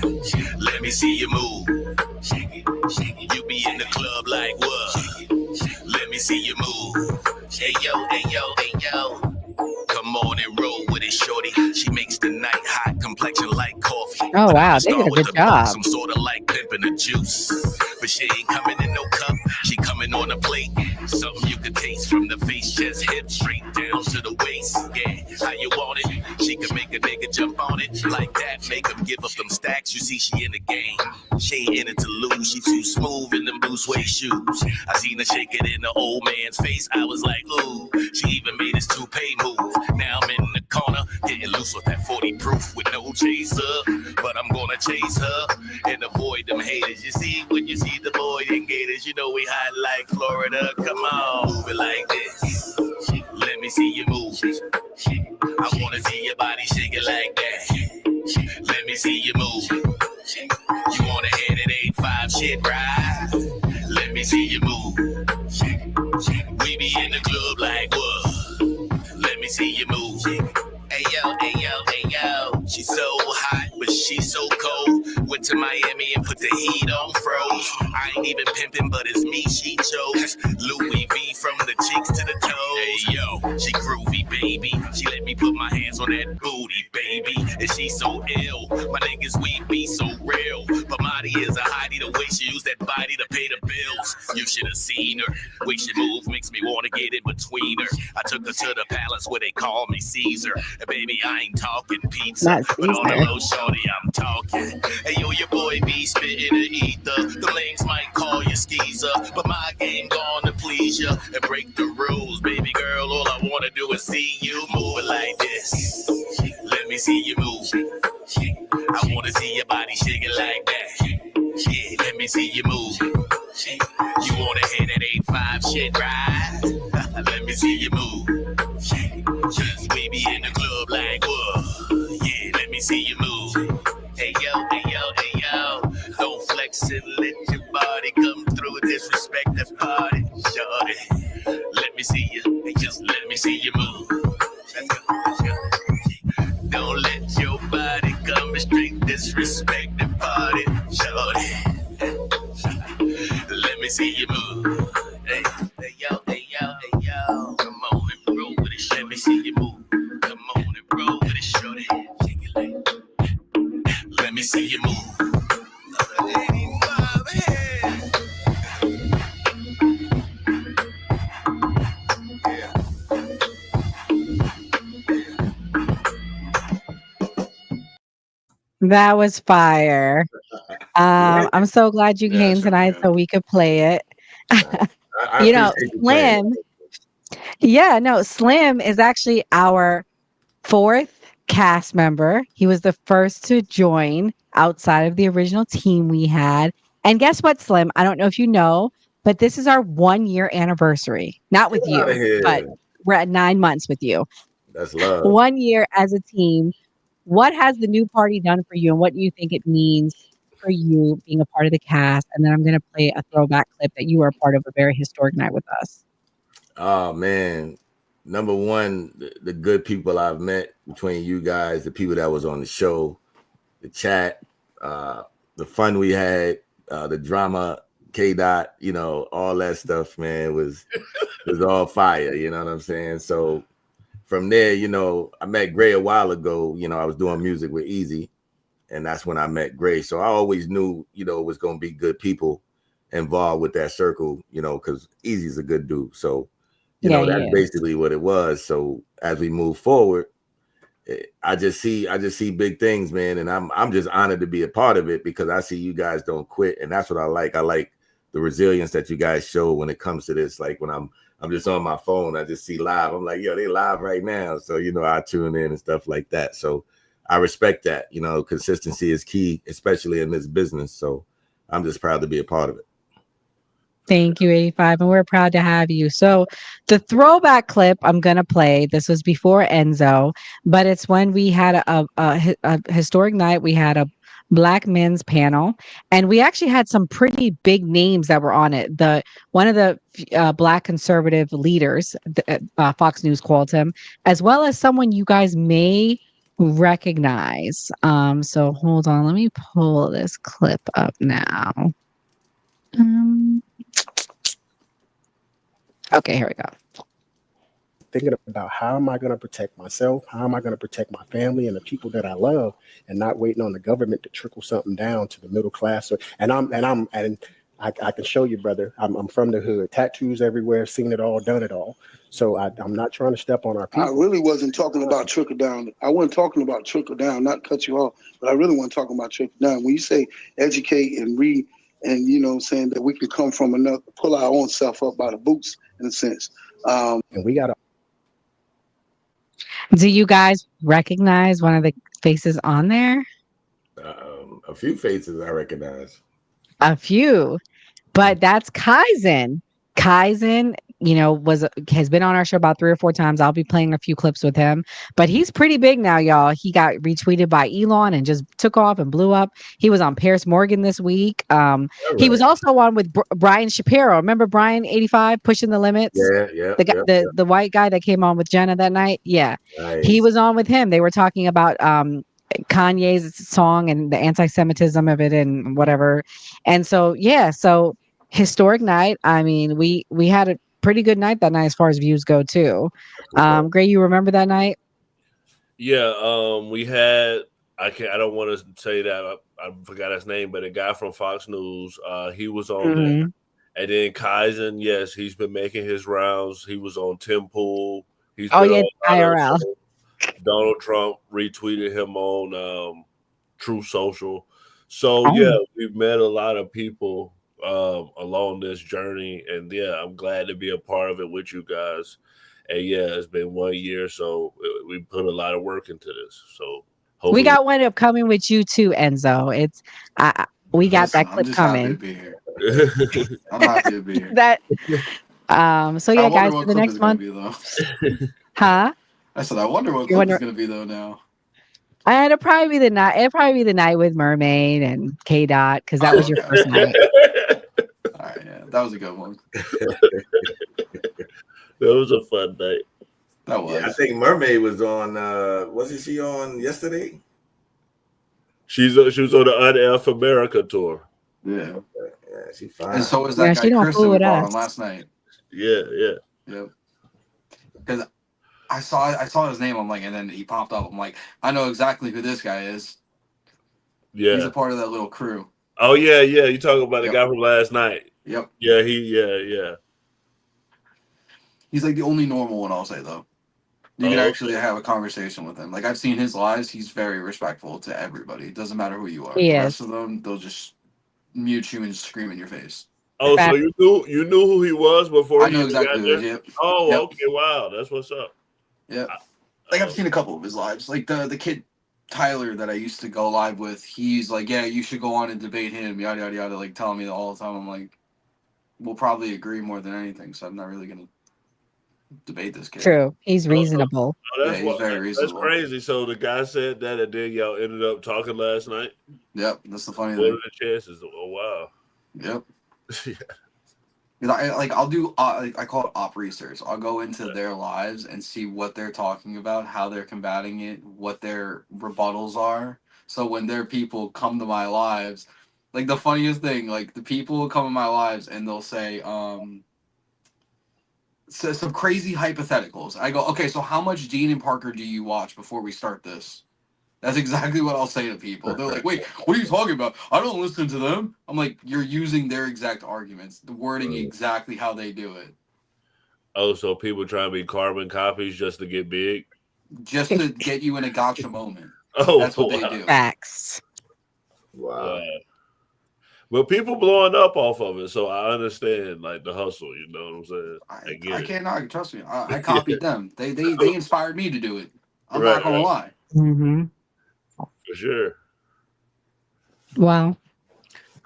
Let me see you move. You be in the club like what? Let me see you move. Hey yo, hey yo, hey yo. Come on and roll with it, shorty. She makes the night hot, complexion like coffee. Oh wow, they did a good job. Some sort of like pimping the juice, but she ain't coming in no cup. She coming on a plate. Something you can taste from the face, chest, hip, straight down to the waist. Yeah, how you want it? She can make a nigga jump on it like that. Make him give up them stacks. You see, she in the game. She ain't in it to lose. She too smooth in them blue suede shoes. I seen her shake it in the old man's face. I was like, ooh. She even made his toupee move. Now I'm in the corner, getting loose with that 40 proof with no chaser. But I'm gonna chase her and avoid them haters. You see, when you see the boy in Gators, you know we hot like Florida. Come on, move it like this. Let me see you move. I wanna see your body shaking like that. Let me see you move. You wanna hit it 8-5 shit, right? Let me see you move. We be in the club like what? Let me see you move. Hey yo, hey yo, hey yo. She's so hot, but she's so cold. Went to Miami and put the heat on froze. I ain't even pimping, but it's me she chose. Louis V from the cheeks to the toes. Hey yo, she groovy, baby. She let me put my hands on that booty, baby. And she so ill. My niggas, we be so real. But Marty is a hottie, the way she use that body to pay the bills. You should have seen her. Way she move makes me want to get in between her. I took her to the palace where they call me Caesar. And baby, I ain't talking pizza, but on the low, shorty, I'm talking. Hey yo, your boy be spitting the ether. The lanes might call you skeezer, but my game gonna please ya and break the rules, baby girl. All I wanna do is see you move it like this. Let me see you move. I wanna see your body shaking like that. Yeah, let me see you move. You wanna hit that 8-5 shit, right? Let me see you move. Cause we be in the club like what? Yeah, let me see you move. Hey yo, hey yo, hey yo. Don't flex and let your body come through. Disrespect the party, shorty. Let me see you, hey, just let me see you move. Let's go, let's go. Don't let your body come and straight disrespect the party, shorty. Let me see you move. Hey, hey yo, hey yo, hey yo. Come on and roll with it. Let me see you move. Come on and roll with it, shorty. Shake it like. Let me see you move. Another 85 head. That was fire. I'm so glad you came tonight so we could play it. You know, Slim. Yeah, no, Slim is actually our 4th cast member. He was the first to join outside of the original team we had. And guess what, Slim? I don't know if you know, but this is our 1-year anniversary. Not with you, but we're at 9 months with you. That's love. 1 year as a team. What has the new party done for you, and what do you think it means for you being a part of the cast? And then I'm going to play a throwback clip that you were a part of a very historic night with us. Oh man, number one, the good people I've met between you guys, the people that was on the show, the chat, the fun we had, the drama, K-Dot, you know, all that stuff, man, was all fire. You know what I'm saying? So from there, you know, I met Gray a while ago. You know, I was doing music with Easy. and that's when I met Grace. So I always knew, you know, it was going to be good people involved with that circle, you know, because Easy's a good dude. So, you Yeah, know, he that's is. basically what it was. So as we move forward, I just see big things, man, and I'm just honored to be a part of it because I see you guys don't quit, and that's what I like. I like the resilience that you guys show when it comes to this. Like when I'm just on my phone, I just see live. I'm like, yo, they live right now. So, you know, I tune in and stuff like that. So I respect that. You know, consistency is key, especially in this business. So I'm just proud to be a part of it. Thank you, 85. And we're proud to have you. So, the throwback clip I'm going to play, this was before Enzo, but it's when we had a historic night. We had a Black men's panel, and we actually had some pretty big names that were on it. One of the Black conservative leaders, Fox News called him, as well as someone you guys may recognize. So, hold on. Let me pull this clip up now. Okay, here we go. Thinking about how am I going to protect myself? How am I going to protect my family and the people that I love, and not waiting on the government to trickle something down to the middle class. And I can show you, brother. I'm from the hood. Tattoos everywhere. Seen it all, done it all. So I'm not trying to step on our people. I really wasn't talking about trickle down. I wasn't talking about trickle down. Not cut you off, but I really wasn't talking about trickle down. When you say educate and read, and you know, saying that we can come from another, pull our own self up by the boots in a sense. And we got to. Do you guys recognize one of the faces on there? A few faces I recognize. A few, but that's Kaizen. Kaizen, you know, has been on our show about 3 or 4 times. I'll be playing a few clips with him, but he's pretty big now, y'all. He got retweeted by Elon and just took off and blew up. He was on Paris Morgan this week. He was also on with Brian Shapiro. Remember Brian 85 pushing the limits? Yeah. The white guy that came on with Jenna that night. Yeah, Nice. he was on with him. They were talking about Kanye's song and the anti-Semitism of it and whatever. And so, yeah, so historic night. I mean, we had a pretty good night that night as far as views go too. Gray, you remember that night? Yeah, we had I don't want to say that I forgot his name, but a guy from Fox News, he was on there. And then Kaizen, yes, he's been making his rounds. He was on Tim Pool. He's been on IRL. Donald Trump retweeted him on True Social. So yeah, we've met a lot of people along this journey, and yeah, I'm glad to be a part of it with you guys. And yeah, it's been 1 year, so we put a lot of work into this. So hopefully we got one upcoming with you too, Enzo. It's we got that clip coming. Happy to be here. I'm happy to be here. That so yeah, guys, for the clip next one. be, though. Huh? I said, I wonder what clip is going to be though now. It'll probably be the night. It'll probably be the night with Mermaid and K Dot because that was your first night. All right, yeah, that was a good one. That was a fun night. That was. Yeah, I think Mermaid was on. Wasn't she on yesterday? She was on the UNF America tour. Yeah, she's fine. And so was that guy Chris that we brought on last night. Yeah. Yep. Because I saw his name. I'm like, and then he popped up. I'm like, I know exactly who this guy is. Yeah, he's a part of that little crew. Oh yeah. You talking about the guy from last night? Yep. Yeah, yeah. He's like the only normal one, I'll say though. You can actually have a conversation with him. Like I've seen his lives. He's very respectful to everybody. It doesn't matter who you are. The rest of them, they'll just mute you and scream in your face. Oh, so you knew who he was before? I know exactly who he is. Yep. Oh, Yep. Okay, wow, that's what's up. Yeah, like I've seen a couple of his lives. Like the kid Tyler that I used to go live with. He's like, yeah, you should go on and debate him. Yada yada yada. Like telling me that all the time. I'm like, we'll probably agree more than anything. So I'm not really gonna debate this kid. True, he's reasonable. That's he's very reasonable. That's crazy. So the guy said that, and then y'all ended up talking last night. Yep, that's the funny thing. What are the chances? Oh wow. Yep. I'll do I call it op research. I'll go into their lives and see what they're talking about, how they're combating it, what their rebuttals are. So when their people come to my lives, like the funniest thing, like the people will come in my lives and they'll say, so some crazy hypotheticals. I go, okay, so how much Dean and Parker do you watch before we start this? That's exactly what I'll say to people. They're like, wait, what are you talking about? I don't listen to them. I'm like, you're using their exact arguments, the wording exactly how they do it. Oh, so people try to be carbon copies just to get big? Just to get you in a gotcha moment. Oh, That's what they do. Facts. Wow. But people blowing up off of it, so I understand like the hustle. You know what I'm saying? I can't argue. Trust me. I copied them. They inspired me to do it. I'm not gonna lie. Mm-hmm. For sure. Well,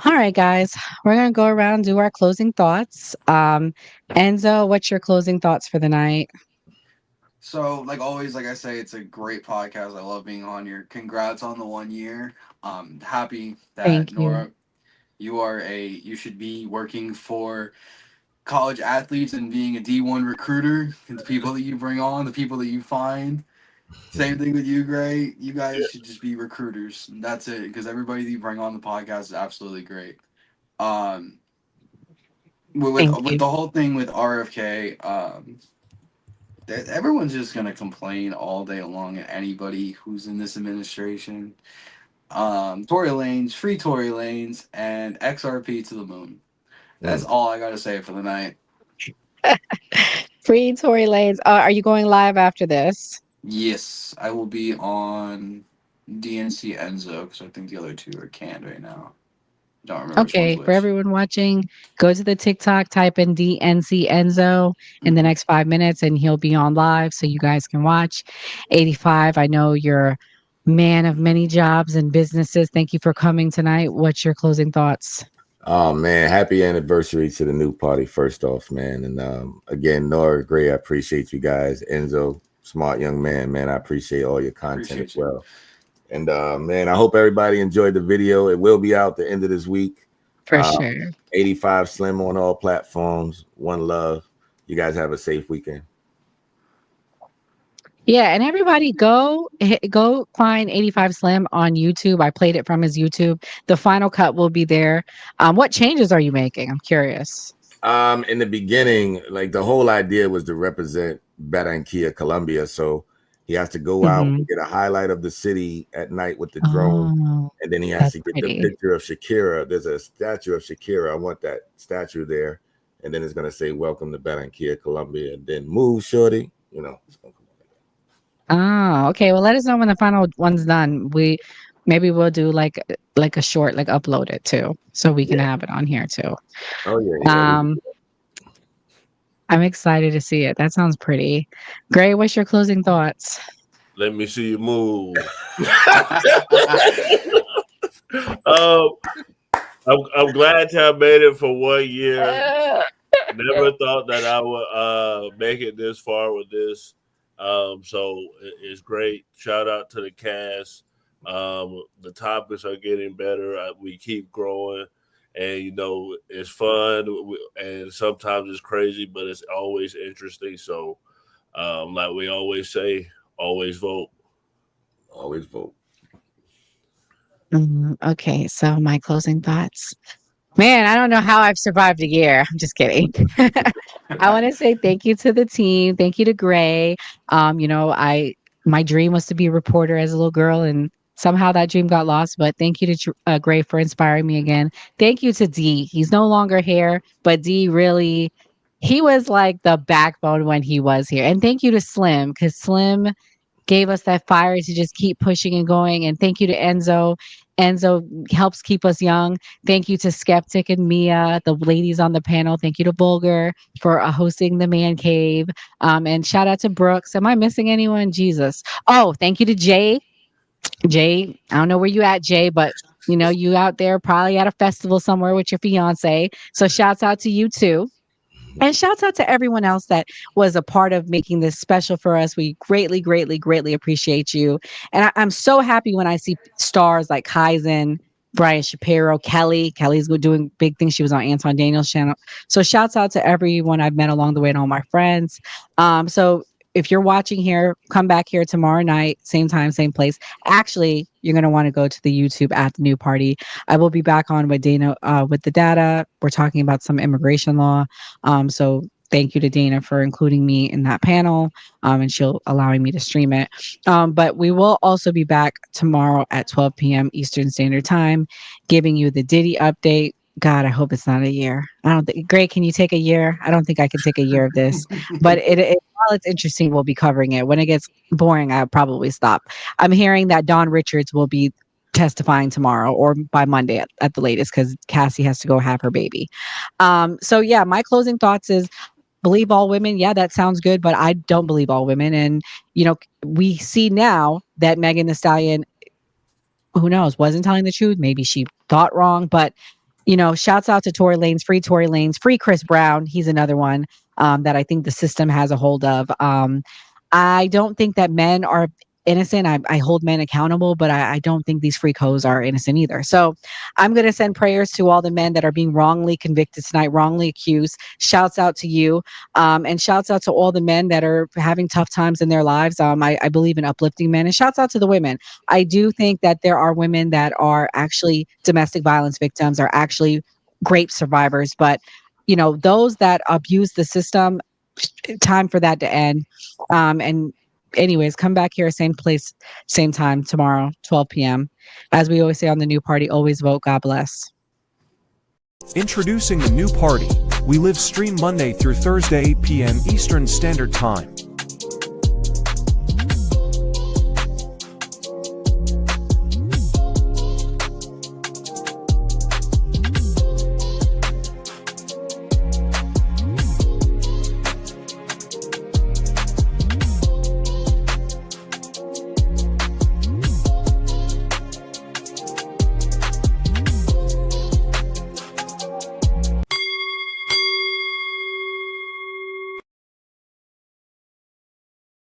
all right, guys. We're gonna go around and do our closing thoughts. Enzo, what's your closing thoughts for the night? So, like always, like I say, it's a great podcast. I love being on here. Congrats on the 1 year. Happy that Thank you. Nora, you should be working for college athletes and being a D1 recruiter. And the people that you bring on, the people that you find. Same thing with you, Gray. You guys should just be recruiters. And that's it, because everybody that you bring on the podcast is absolutely great. With the whole thing with RFK, everyone's just gonna complain all day long at anybody who's in this administration. Tory Lanez, free Tory Lanez, and XRP to the moon. That's all I gotta say for the night. Free Tory Lanez. Are you going live after this? Yes, I will be on DNC Enzo because I think the other two are canned right now. Don't remember which Okay, one's for which. everyone watching, go to the TikTok, type in DNC Enzo in the next 5 minutes, and he'll be on live so you guys can watch. 85, I know you're a man of many jobs and businesses. Thank you for coming tonight. What's your closing thoughts? Oh man, happy anniversary to the new party, first off, man. And again, Nora, Gray, I appreciate you guys. Enzo, smart young man, I appreciate all your content as well. And man, I hope everybody enjoyed the video. It will be out the end of this week. For sure. 85 Slim on all platforms. One love. You guys have a safe weekend. Yeah, and everybody go find 85 Slim on YouTube. I played it from his YouTube. The final cut will be there. What changes are you making? I'm curious. In the beginning, like the whole idea was to represent Barranquilla, Colombia. So he has to go out and get a highlight of the city at night with the drone. And then he has to get the picture of Shakira. There's a statue of Shakira. I want that statue there. And then it's going to say, welcome to Barranquilla, Colombia. And then move, shorty. You know. Oh, okay. Well, let us know when the final one's done. Maybe we'll do like a short, like upload it too. So we can have it on here too. Oh, yeah. I'm excited to see it. That sounds pretty. Gray, what's your closing thoughts? Let me see you move. I'm glad to have made it for 1 year. Never thought that I would make it this far with this. So it's great. Shout out to the cast. The topics are getting better. We keep growing. And, you know, it's fun. And sometimes it's crazy, but it's always interesting. So, like we always say, always vote. Always vote. Okay, so my closing thoughts. Man, I don't know how I've survived a year. I'm just kidding. I want to say thank you to the team. Thank you to Gray. My dream was to be a reporter as a little girl, and somehow that dream got lost. But thank you to Gray for inspiring me again. Thank you to D. He's no longer here, but D really, he was like the backbone when he was here. And thank you to Slim, because Slim gave us that fire to just keep pushing and going. And thank you to Enzo. Enzo helps keep us young. Thank you to Skeptic and Mia, the ladies on the panel. Thank you to Bulger for hosting the Man Cave. And shout out to Brooks. Am I missing anyone? Jesus. Oh, thank you to Jay. Jay, I don't know where you at, Jay, but you know, you out there probably at a festival somewhere with your fiance. So shouts out to you too. And shouts out to everyone else that was a part of making this special for us. We greatly, greatly, greatly appreciate you. And I'm so happy when I see stars like Kaizen, Brian Shapiro, Kelly. Kelly's doing big things. She was on Anton Daniels' channel. So shouts out to everyone I've met along the way and all my friends. So if you're watching here, come back here tomorrow night, same time, same place. Actually, you're going to want to go to the YouTube at the new party. I will be back on with Dana with the data. We're talking about some immigration law. So Thank you to Dana for including me in that panel, and she'll allowing me to stream it. But we will also be back tomorrow at 12 p.m. Eastern Standard Time, giving you the Diddy update. God, I hope it's not a year. I don't think. Greg, can you take a year? I don't think I can take a year of this. But while it's interesting, we'll be covering it. When it gets boring, I'll probably stop. I'm hearing that Dawn Richards will be testifying tomorrow or by Monday at the latest, because Cassie has to go have her baby. So yeah, my closing thoughts is, believe all women. Yeah, that sounds good, but I don't believe all women. And, we see now that Megan Thee Stallion, who knows, wasn't telling the truth. Maybe she thought wrong, but, shouts out to Tory Lanez, free Chris Brown. He's another one that I think the system has a hold of. I don't think that men are innocent. I hold men accountable, but I don't think these freak hoes are innocent either. So I'm going to send prayers to all the men that are being wrongly convicted tonight, wrongly accused. Shouts out to you. And shouts out to all the men that are having tough times in their lives. I believe in uplifting men, and shouts out to the women. I do think that there are women that are actually domestic violence victims, are actually rape survivors, but those that abuse the system, time for that to end. And anyways, come back here, same place, same time tomorrow, 12 p.m. As we always say on the New Party, always vote. God bless. Introducing the new party. We live stream Monday through Thursday, 8 p.m. Eastern Standard Time.